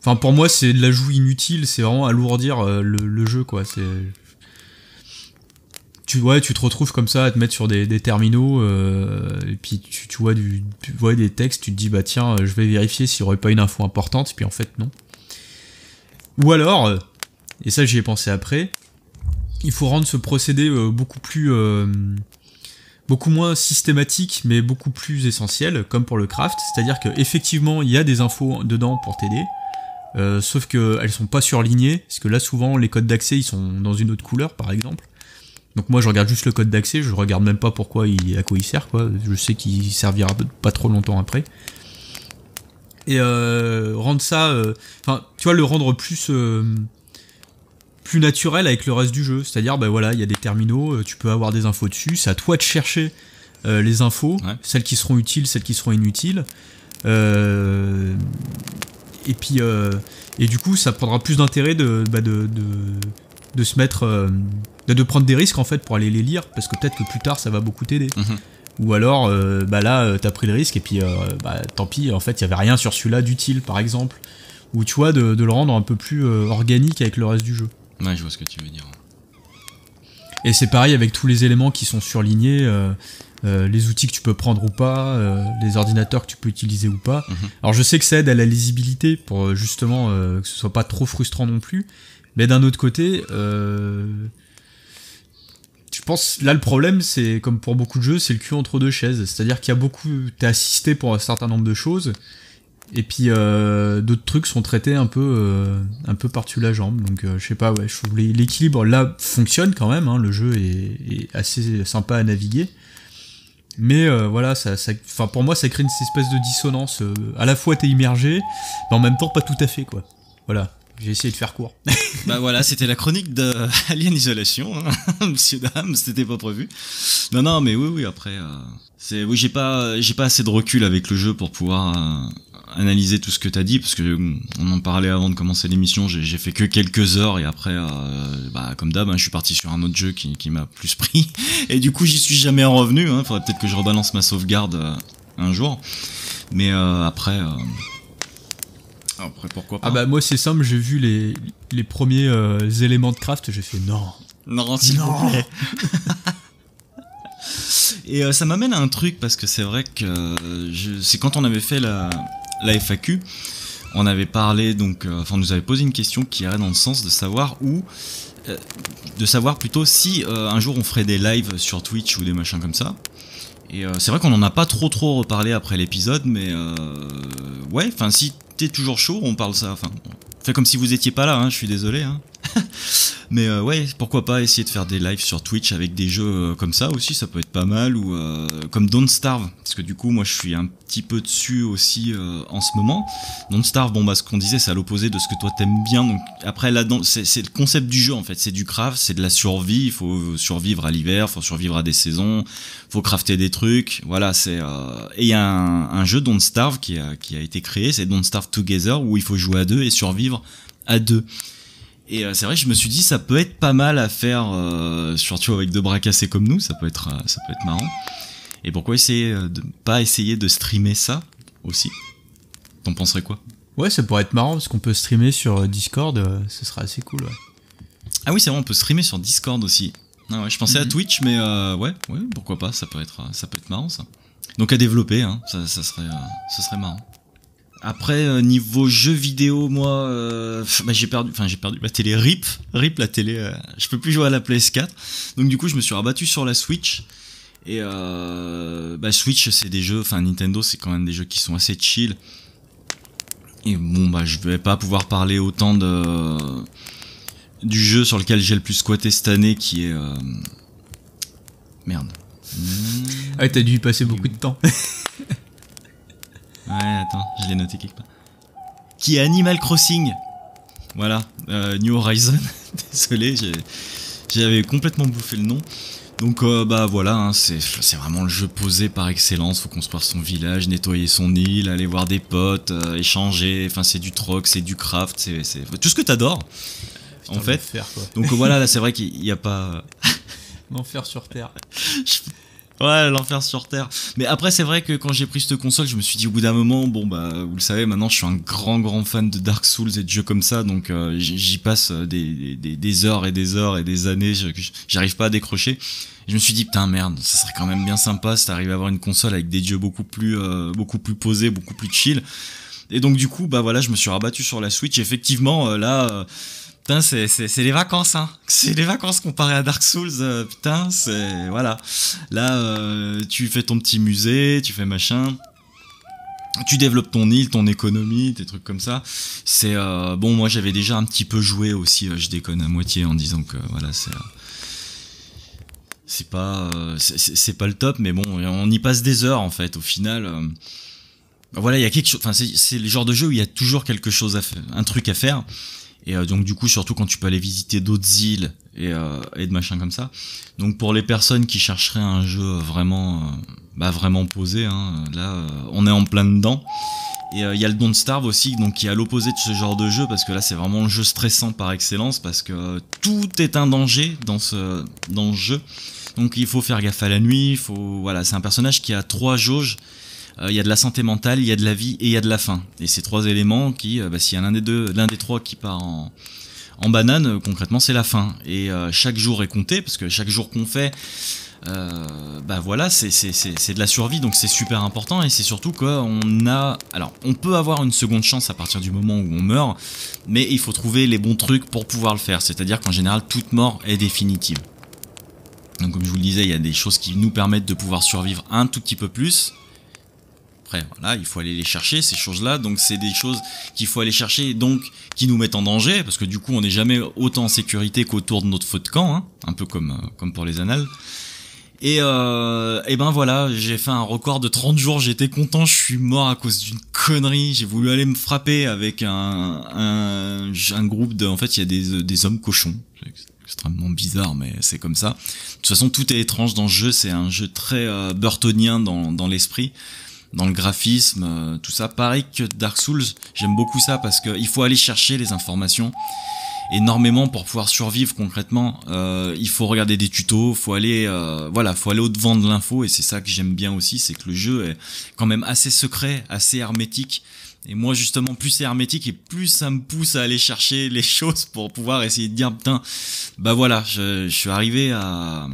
enfin pour moi c'est de l'ajout inutile, c'est vraiment alourdir le jeu quoi. Tu te retrouves comme ça à te mettre sur des terminaux et puis tu vois des textes, tu te dis bah tiens je vais vérifier s'il n'y aurait pas une info importante, puis en fait non. Ou alors, et ça j'y ai pensé après, il faut rendre ce procédé beaucoup moins systématique mais beaucoup plus essentiel, comme pour le craft, c'est-à-dire qu'effectivement il y a des infos dedans pour t'aider, sauf qu'elles sont pas surlignées, parce que là souvent les codes d'accès ils sont dans une autre couleur par exemple. Donc moi je regarde juste le code d'accès, je regarde même pas à quoi il sert quoi, je sais qu'il servira pas trop longtemps après. Et rendre ça, tu vois, le rendre plus naturel avec le reste du jeu, c'est-à-dire bah voilà, il y a des terminaux, tu peux avoir des infos dessus, c'est à toi de chercher les infos, ouais. Celles qui seront utiles, celles qui seront inutiles. Et puis et du coup ça prendra plus d'intérêt de se mettre de prendre des risques en fait pour aller les lire, parce que peut-être que plus tard ça va beaucoup t'aider. Ou alors là t'as pris le risque et puis tant pis, en fait il y avait rien sur celui-là d'utile par exemple, ou tu vois de le rendre un peu plus organique avec le reste du jeu. Ouais, je vois ce que tu veux dire. Et c'est pareil avec tous les éléments qui sont surlignés, les outils que tu peux prendre ou pas, les ordinateurs que tu peux utiliser ou pas. Alors je sais que ça aide à la lisibilité pour justement que ce soit pas trop frustrant non plus, mais d'un autre côté je pense là le problème c'est comme pour beaucoup de jeux, c'est le cul entre deux chaises, c'est-à-dire qu'il y a t'es assisté pour un certain nombre de choses et puis d'autres trucs sont traités un peu par-dessus la jambe, donc je sais pas, ouais, je trouve l'équilibre là fonctionne quand même, hein, le jeu est assez sympa à naviguer, mais voilà, pour moi ça crée une espèce de dissonance, à la fois t'es immergé mais en même temps pas tout à fait quoi, voilà. J'ai essayé de faire court. Bah voilà, c'était la chronique de Alien Isolation, hein, monsieur dame, c'était pas prévu. Non, mais oui, après, oui, j'ai pas assez de recul avec le jeu pour pouvoir analyser tout ce que t'as dit, parce que on en parlait avant de commencer l'émission, j'ai fait que quelques heures et après, comme d'hab, hein, je suis parti sur un autre jeu qui m'a plus pris, et du coup j'y suis jamais revenu. Hein, faudrait peut-être que je rebalance ma sauvegarde un jour, mais après pourquoi pas. Ah bah moi c'est simple, j'ai vu les premiers éléments de craft, j'ai fait non s'il vous plaît. Et ça m'amène à un truc, parce que c'est vrai que c'est quand on avait fait la FAQ, on avait parlé donc, on nous avait posé une question qui irait dans le sens de savoir plutôt si un jour on ferait des lives sur Twitch ou des machins comme ça. Et c'est vrai qu'on en a pas trop reparlé après l'épisode, mais ouais, enfin si t'es toujours chaud, on parle ça, enfin, fait comme si vous étiez pas là, hein, je suis désolé, hein. Mais ouais, pourquoi pas essayer de faire des lives sur Twitch avec des jeux comme ça aussi, ça peut être pas mal, ou comme Don't Starve, parce que du coup moi je suis un petit peu dessus aussi en ce moment. Don't Starve, bon bah ce qu'on disait c'est à l'opposé de ce que toi t'aimes bien, donc après là-dedans c'est le concept du jeu en fait, c'est du craft, c'est de la survie, il faut survivre à l'hiver, faut survivre à des saisons, faut crafter des trucs, voilà, c'est et il y a un jeu Don't Starve qui a été créé, c'est Don't Starve Together, où il faut jouer à deux et survivre à deux. Et c'est vrai que je me suis dit ça peut être pas mal à faire, surtout avec deux bras cassés comme nous, ça peut être marrant. Et pourquoi pas essayer de streamer ça aussi? T'en penserais quoi? Ouais, ça pourrait être marrant parce qu'on peut streamer sur Discord, ce serait assez cool, ouais. Ah oui, c'est vrai, on peut streamer sur Discord aussi. Ah ouais, je pensais à Twitch, mais ouais, pourquoi pas, ça peut être marrant ça. Donc à développer, hein, ça serait marrant. Après niveau jeux vidéo, moi j'ai perdu ma télé, rip la télé, je peux plus jouer à la PS4. Donc du coup je me suis rabattu sur la Switch. Et Switch c'est des jeux, enfin Nintendo c'est quand même des jeux qui sont assez chill. Et bon je vais pas pouvoir parler autant du jeu sur lequel j'ai le plus squatté cette année, qui est merde. Ah, t'as dû y passer beaucoup de temps. Ouais, attends, je l'ai noté quelque part. Qui est Animal Crossing. Voilà, New Horizon. Désolé, j'avais complètement bouffé le nom. Donc voilà, hein, c'est vraiment le jeu posé par excellence. Faut construire son village, nettoyer son île, aller voir des potes, échanger. Enfin, c'est du troc, c'est du craft, c'est tout ce que t'adores. En fait. L'enfer, quoi. Donc voilà, là c'est vrai qu'il n'y a pas. L'enfer sur Terre. Ouais, l'enfer sur Terre. Mais après, c'est vrai que quand j'ai pris cette console, je me suis dit au bout d'un moment, vous le savez, maintenant je suis un grand fan de Dark Souls et de jeux comme ça, donc j'y passe des heures et des heures et des années, j'arrive pas à décrocher. Et je me suis dit, putain, merde, ça serait quand même bien sympa si t'arrivais à avoir une console avec des jeux beaucoup plus posés, beaucoup plus chill. Et donc du coup, voilà, je me suis rabattu sur la Switch. Effectivement, là... Putain, c'est les vacances, hein. C'est les vacances comparé à Dark Souls, putain, c'est... Voilà. Là, tu fais ton petit musée, tu fais machin... Tu développes ton île, ton économie, tes trucs comme ça. C'est... moi j'avais déjà un petit peu joué aussi, je déconne à moitié en disant que, voilà, c'est pas le top, mais bon, on y passe des heures, en fait, au final... voilà, il y a quelque chose... Enfin, c'est le genre de jeu où il y a toujours quelque chose à faire, un truc à faire... Et donc du coup, surtout quand tu peux aller visiter d'autres îles et de machin comme ça. Donc pour les personnes qui chercheraient un jeu vraiment posé, hein, là on est en plein dedans. Et il y a le Don't Starve aussi, donc qui est à l'opposé de ce genre de jeu, parce que là c'est vraiment le jeu stressant par excellence, parce que tout est un danger dans ce jeu. Donc il faut faire gaffe à la nuit, voilà, c'est un personnage qui a 3 jauges. Il y a de la santé mentale, il y a de la vie et il y a de la faim. Et ces 3 éléments qui, s'il y a l'un des 3 qui part en banane, concrètement c'est la faim. Et chaque jour est compté, parce que chaque jour qu'on fait, voilà, c'est de la survie, donc c'est super important. Et c'est surtout on peut avoir une seconde chance à partir du moment où on meurt, mais il faut trouver les bons trucs pour pouvoir le faire. C'est-à-dire qu'en général, toute mort est définitive. Donc comme je vous le disais, il y a des choses qui nous permettent de pouvoir survivre un tout petit peu plus. Après, voilà, il faut aller les chercher, ces choses-là. Donc, c'est des choses qu'il faut aller chercher, donc, qui nous mettent en danger, parce que du coup, on n'est jamais autant en sécurité qu'autour de notre feu de camp, hein, un peu comme pour les annales. Et voilà, j'ai fait un record de 30 jours, j'étais content, je suis mort à cause d'une connerie. J'ai voulu aller me frapper avec un groupe de... En fait, il y a des hommes cochons. C'est extrêmement bizarre, mais c'est comme ça. De toute façon, tout est étrange dans ce jeu, c'est un jeu très burtonien dans l'esprit. Dans le graphisme, tout ça. Pareil que Dark Souls, j'aime beaucoup ça parce qu'il faut aller chercher les informations énormément pour pouvoir survivre concrètement. Il faut regarder des tutos, faut aller au-devant de l'info, et c'est ça que j'aime bien aussi, c'est que le jeu est quand même assez secret, assez hermétique. Et moi justement, plus c'est hermétique et plus ça me pousse à aller chercher les choses pour pouvoir essayer de dire putain, voilà, je suis arrivé à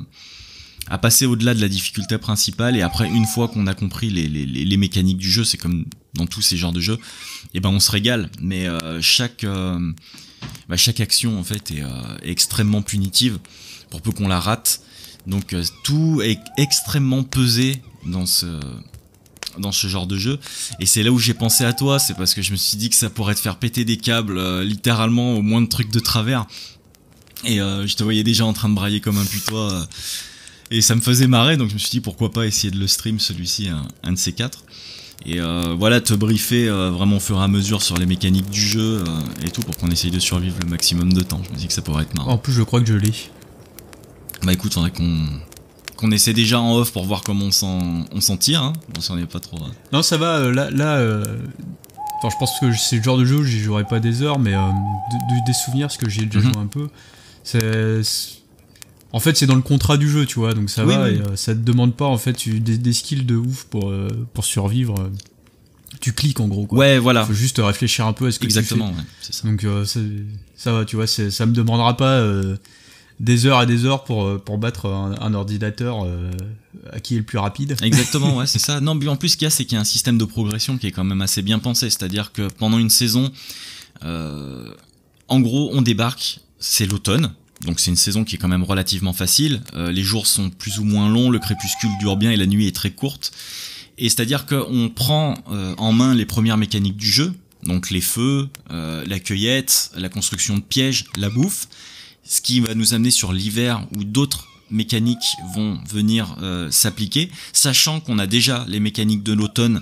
passer au-delà de la difficulté principale, et après, une fois qu'on a compris les mécaniques du jeu, c'est comme dans tous ces genres de jeux, et on se régale, mais chaque action en fait est extrêmement punitive pour peu qu'on la rate. Donc tout est extrêmement pesé dans ce genre de jeu, et c'est là où j'ai pensé à toi, c'est parce que je me suis dit que ça pourrait te faire péter des câbles littéralement au moins de trucs de travers, et je te voyais déjà en train de brailler comme un putois. Et ça me faisait marrer, donc je me suis dit pourquoi pas essayer de le stream celui-ci, un de ces 4. Et voilà, te briefer vraiment au fur et à mesure sur les mécaniques du jeu et tout, pour qu'on essaye de survivre le maximum de temps. Je me dis que ça pourrait être marrant. En plus, je crois que je l'ai. Écoute, faudrait qu'on essaie déjà en off pour voir comment on s'en tire, hein. Bon, si on n'est pas trop... Non, ça va, Enfin, je pense que c'est le genre de jeu où j'y jouerai pas des heures, mais des souvenirs, parce que j'y ai déjà joué un peu. En fait, c'est dans le contrat du jeu, tu vois, donc ça va, oui. Et ça te demande pas en fait des skills de ouf pour survivre. tu cliques en gros, quoi. Ouais, voilà. Faut juste réfléchir un peu à ce que exactement, tu fais. Ouais, c'est ça. Donc ça va, tu vois, ça me demandera pas des heures et des heures pour battre un ordinateur à qui est le plus rapide. Exactement, ouais, c'est ça. Non, mais en plus, ce qu'il y a, c'est qu'il y a un système de progression qui est quand même assez bien pensé. C'est-à-dire que pendant une saison, en gros, on débarque, c'est l'automne. Donc c'est une saison qui est quand même relativement facile. Les jours sont plus ou moins longs, le crépuscule dure bien et la nuit est très courte. Et c'est-à-dire qu'on prend en main les premières mécaniques du jeu. Donc les feux, la cueillette, la construction de pièges, la bouffe. Ce qui va nous amener sur l'hiver où d'autres mécaniques vont venir s'appliquer, sachant qu'on a déjà les mécaniques de l'automne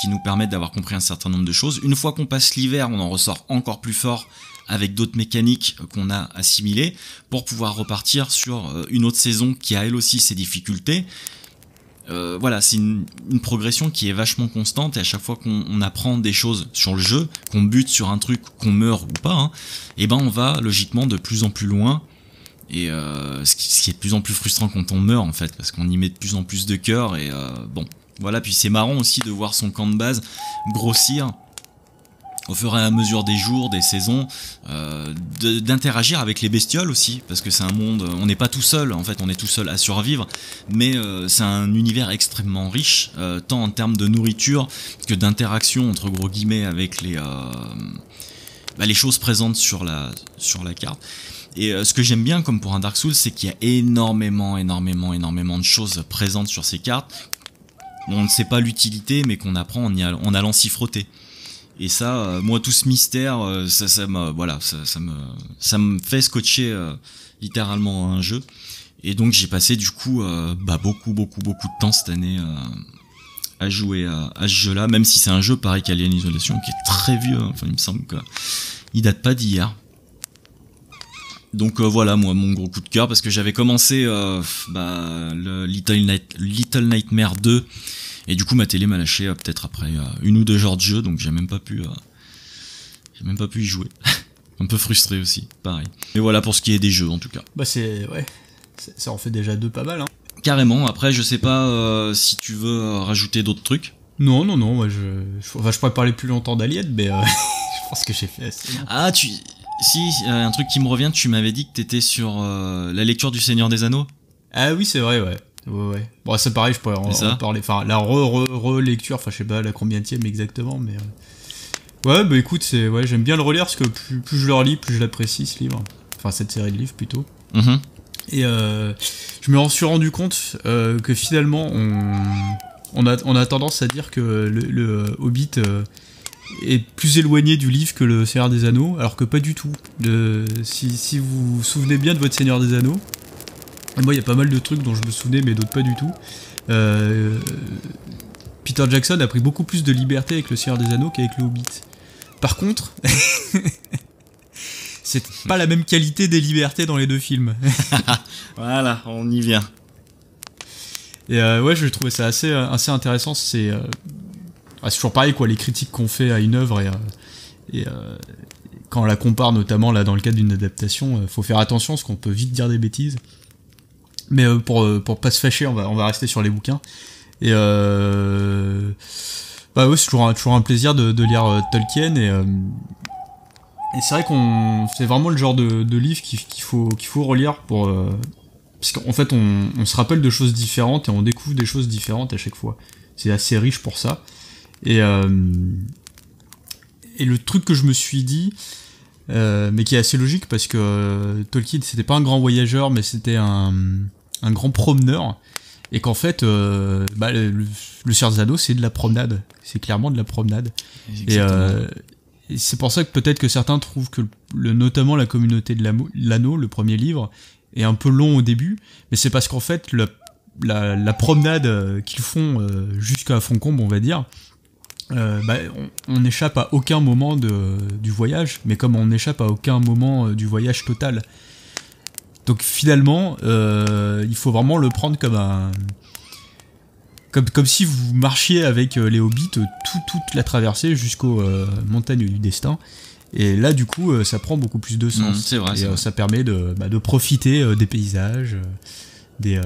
qui nous permettent d'avoir compris un certain nombre de choses. Une fois qu'on passe l'hiver, on en ressort encore plus fort avec d'autres mécaniques qu'on a assimilées pour pouvoir repartir sur une autre saison qui a elle aussi ses difficultés. Voilà, c'est une progression qui est vachement constante et à chaque fois qu'on apprend des choses sur le jeu, qu'on bute sur un truc, qu'on meurt ou pas, hein, et ben on va logiquement de plus en plus loin. Et ce qui est de plus en plus frustrant quand on meurt en fait, parce qu'on y met de plus en plus de cœur et bon, voilà. Puis c'est marrant aussi de voir son camp de base grossir au fur et à mesure des jours, des saisons, d'interagir avec les bestioles aussi, parce que c'est un monde, on n'est pas tout seul, en fait on est tout seul à survivre, mais c'est un univers extrêmement riche, tant en termes de nourriture que d'interaction entre gros guillemets avec les choses présentes sur la carte. Et ce que j'aime bien, comme pour un Dark Souls, c'est qu'il y a énormément de choses présentes sur ces cartes. On ne sait pas l'utilité, mais qu'on apprend en allant s'y frotter. Et ça, moi, tout ce mystère, ça me fait scotcher littéralement un jeu. Et donc, j'ai passé du coup beaucoup de temps cette année à jouer à ce jeu-là, même si c'est un jeu pareil qu'Alien Isolation, qui est très vieux. Enfin, il me semble qu'il date pas d'hier. Donc voilà, moi, mon gros coup de cœur, parce que j'avais commencé le Little Nightmare 2. Et du coup, ma télé m'a lâché peut-être après 1 ou 2 heures de jeu, donc j'ai même pas pu y jouer. Un peu frustré aussi, pareil. Mais voilà pour ce qui est des jeux en tout cas. Bah ça en fait déjà 2 pas mal, hein. Carrément. Après, je sais pas si tu veux rajouter d'autres trucs. Non, moi je pourrais parler plus longtemps d'Alien, mais je pense que j'ai fait assez. Ah, un truc qui me revient, tu m'avais dit que t'étais sur la lecture du Seigneur des Anneaux. Ah oui, c'est vrai, ouais. Ouais. Bon, c'est pareil, je pourrais en parler. Enfin, la relecture, enfin, je sais pas la combienième exactement, mais. Ouais, bah écoute, j'aime bien le relire parce que plus je le relis, plus je l'apprécie ce livre. Enfin, cette série de livres plutôt. Mm-hmm. Et je me suis rendu compte que finalement, on a tendance à dire que le Hobbit est plus éloigné du livre que le Seigneur des Anneaux, alors que pas du tout. Si vous vous souvenez bien de votre Seigneur des Anneaux, et moi, il y a pas mal de trucs dont je me souvenais, mais d'autres pas du tout. Peter Jackson a pris beaucoup plus de liberté avec le Seigneur des Anneaux qu'avec le Hobbit. Par contre, c'est pas la même qualité des libertés dans les 2 films. Voilà, on y vient. Et ouais, je trouvais ça assez intéressant. C'est toujours pareil, quoi, les critiques qu'on fait à une œuvre et quand on la compare, notamment là dans le cadre d'une adaptation, faut faire attention parce qu'on peut vite dire des bêtises. Mais pour pas se fâcher, on va rester sur les bouquins. Et bah ouais, c'est toujours un plaisir de lire Tolkien et c'est vrai c'est vraiment le genre de livre qu'il faut relire pour parce qu'en fait on se rappelle de choses différentes et on découvre des choses différentes à chaque fois. C'est assez riche pour ça. Et le truc que je me suis dit, mais qui est assez logique parce que Tolkien c'était pas un grand voyageur, mais c'était un grand promeneur, et qu'en fait le Seigneur des Anneaux c'est de la promenade, c'est clairement de la promenade. Et c'est pour ça que peut-être que certains trouvent que notamment la communauté de l'anneau, le premier livre, est un peu long au début, mais c'est parce qu'en fait la promenade qu'ils font jusqu'à Foncombe, on va dire, on n'échappe à aucun moment du voyage, mais comme on n'échappe à aucun moment du voyage total. Donc finalement, il faut vraiment le prendre comme si vous marchiez avec les hobbits toute la traversée jusqu'aux montagnes du destin. Et là, du coup, ça prend beaucoup plus de sens. C'est vrai, c'est vrai. Ça permet de profiter des paysages, des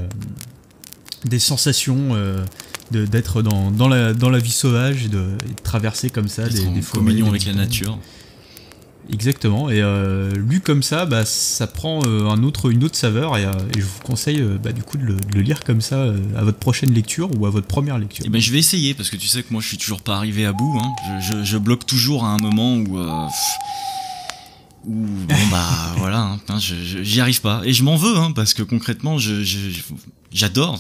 sensations d'être dans la vie sauvage et de traverser comme ça des forêts. Communion avec la nature. Exactement, et lu comme ça, ça prend une autre saveur, et je vous conseille du coup de le lire comme ça à votre prochaine lecture ou à votre première lecture. Et je vais essayer, parce que tu sais que moi je suis toujours pas arrivé à bout, hein. Je bloque toujours à un moment où voilà, hein, j'y arrive pas, et je m'en veux, hein, parce que concrètement j'adore,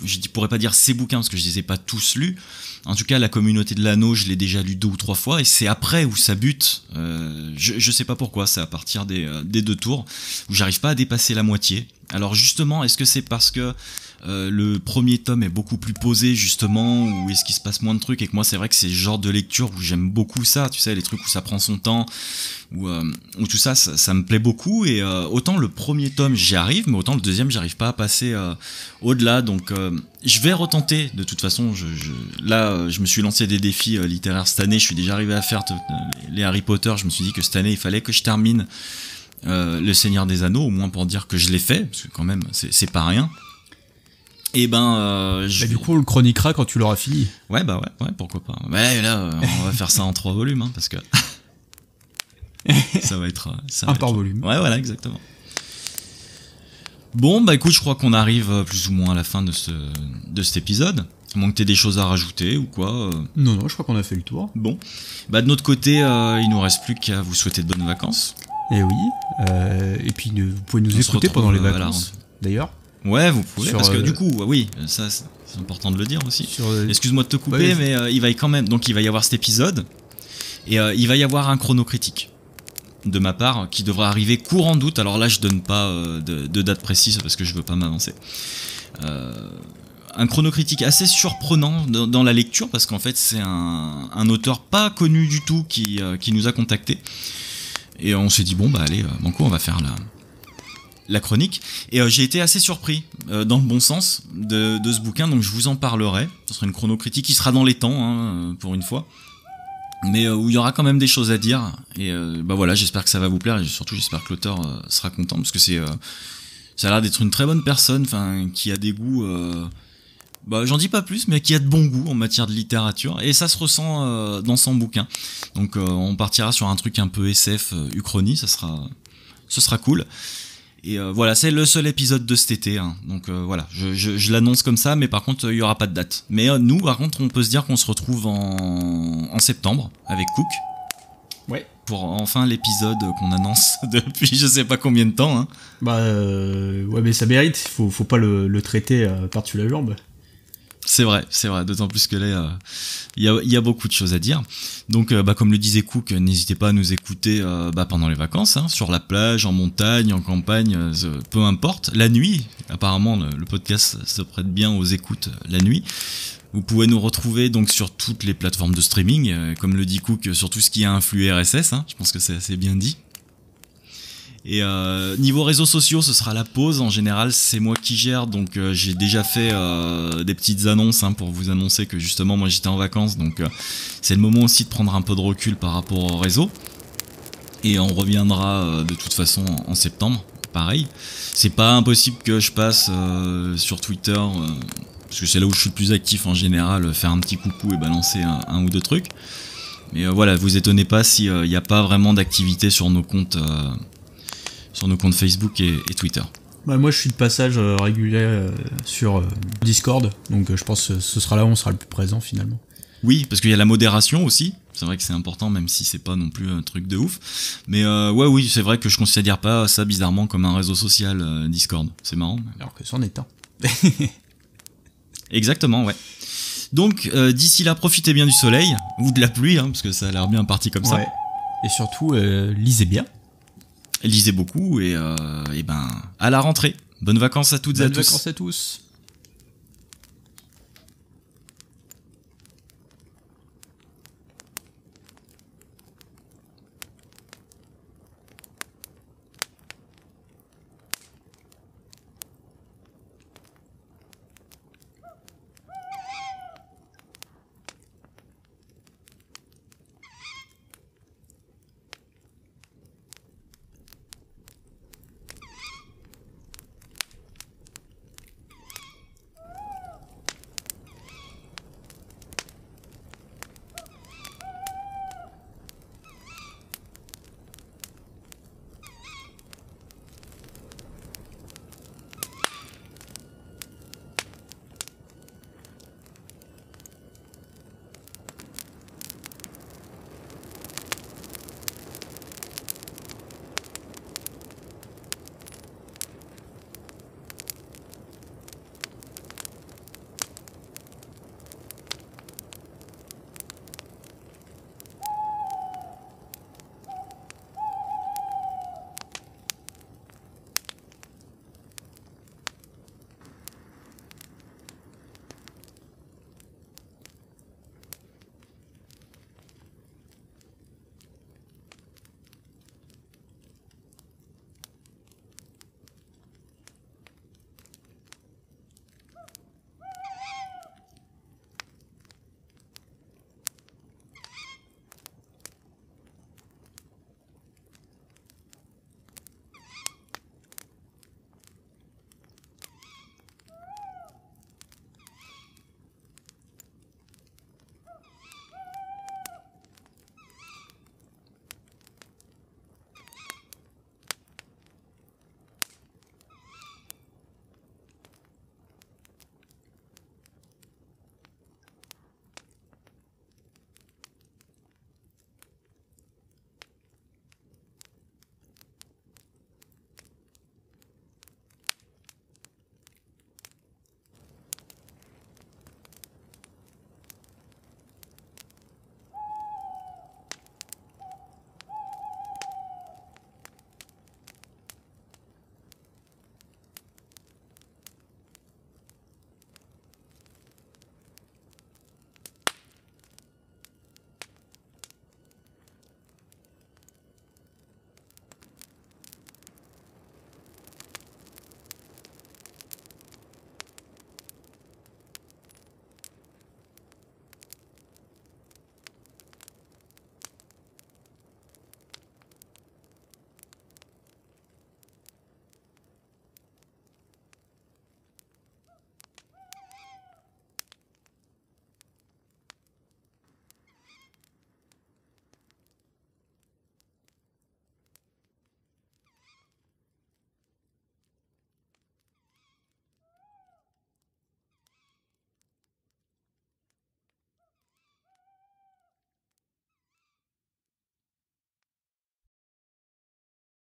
je pourrais pas dire ces bouquins parce que je les ai pas tous lus. En tout cas, La Communauté de l'Anneau, je l'ai déjà lu 2 ou 3 fois, et c'est après où ça bute. Je sais pas pourquoi, c'est à partir des 2 tours où j'arrive pas à dépasser la moitié. Alors justement, est-ce que c'est parce que le premier tome est beaucoup plus posé justement, ou est-ce qu'il se passe moins de trucs, et que moi c'est vrai que c'est le genre de lecture où j'aime beaucoup ça, tu sais, les trucs où ça prend son temps, où tout ça me plaît beaucoup, et autant le premier tome j'y arrive, mais autant le deuxième j'arrive pas à passer au-delà, donc je vais retenter. De toute façon, je me suis lancé des défis littéraires cette année, je suis déjà arrivé à faire les Harry Potter, je me suis dit que cette année il fallait que je termine Le Seigneur des Anneaux, au moins pour dire que je l'ai fait, parce que quand même c'est pas rien. Et du coup on le chroniquera quand tu l'auras fini. Ouais, pourquoi pas. Ouais, là on va faire ça en 3 volumes, hein, parce que ça va être par volume. Ouais, voilà, exactement. Bon, écoute, je crois qu'on arrive plus ou moins à la fin de cet épisode. À moins que t'aies des choses à rajouter ou quoi. Non, je crois qu'on a fait le tour. Bon, de notre côté, il nous reste plus qu'à vous souhaiter de bonnes vacances. Et oui, et puis vous pouvez nous écouter pendant les vacances, d'ailleurs. Ouais, vous pouvez, parce que du coup, oui, ça c'est important de le dire aussi. Excuse-moi de te couper, mais il va y avoir cet épisode, et il va y avoir un chronocritique de ma part qui devrait arriver courant d'août. Alors là, je donne pas de date précise parce que je veux pas m'avancer. Un chronocritique assez surprenant dans la lecture, parce qu'en fait c'est un auteur pas connu du tout qui nous a contacté, et on s'est dit allez, banco, on va faire la chronique, et j'ai été assez surpris dans le bon sens de ce bouquin, donc je vous en parlerai. Ce sera une chronocritique qui sera dans les temps, hein, pour une fois, mais où il y aura quand même des choses à dire, et voilà, j'espère que ça va vous plaire, et surtout j'espère que l'auteur sera content, parce que ça a l'air d'être une très bonne personne, qui a des goûts, j'en dis pas plus, mais qui a de bons goûts en matière de littérature, et ça se ressent dans son bouquin. Donc on partira sur un truc un peu SF, uchronie, ce sera cool. Et voilà, c'est le seul épisode de cet été, hein. Donc voilà, je l'annonce comme ça, mais par contre il y aura pas de date. Mais nous, par contre, on peut se dire qu'on se retrouve en septembre avec Cook. Ouais. Pour enfin l'épisode qu'on annonce depuis je sais pas combien de temps, hein. Ouais, mais ça mérite, faut pas le traiter par-dessus la jambe. C'est vrai, d'autant plus que là, il y a beaucoup de choses à dire. Donc, comme le disait Cook, n'hésitez pas à nous écouter pendant les vacances, hein, sur la plage, en montagne, en campagne, peu importe. La nuit, apparemment, le podcast se prête bien aux écoutes la nuit. Vous pouvez nous retrouver donc sur toutes les plateformes de streaming, comme le dit Cook, sur tout ce qui a un flux RSS, hein, je pense que c'est assez bien dit. Et niveau réseaux sociaux, ce sera la pause. En général, c'est moi qui gère, donc j'ai déjà fait des petites annonces, hein, pour vous annoncer que justement moi j'étais en vacances, donc c'est le moment aussi de prendre un peu de recul par rapport au réseau. Et on reviendra de toute façon en septembre, pareil. C'est pas impossible que je passe sur Twitter, parce que c'est là où je suis le plus actif en général, faire un petit coucou et balancer un ou deux trucs. Mais voilà, vous étonnez pas s'il n'y a pas vraiment d'activité sur nos comptes Facebook et Twitter. Moi je suis de passage régulier sur Discord, donc je pense que ce sera là où on sera le plus présent finalement. Oui, parce qu'il y a la modération aussi, c'est vrai que c'est important, même si c'est pas non plus un truc de ouf. Mais oui, c'est vrai que je considère pas ça bizarrement comme un réseau social, Discord, c'est marrant. Alors que c'en est un. Exactement, ouais. Donc d'ici là, profitez bien du soleil, ou de la pluie, hein, parce que ça a l'air bien parti comme ça. Et surtout, lisez bien. Lisez beaucoup, et à la rentrée. Bonnes vacances à toutes et à tous. Bonnes vacances à tous.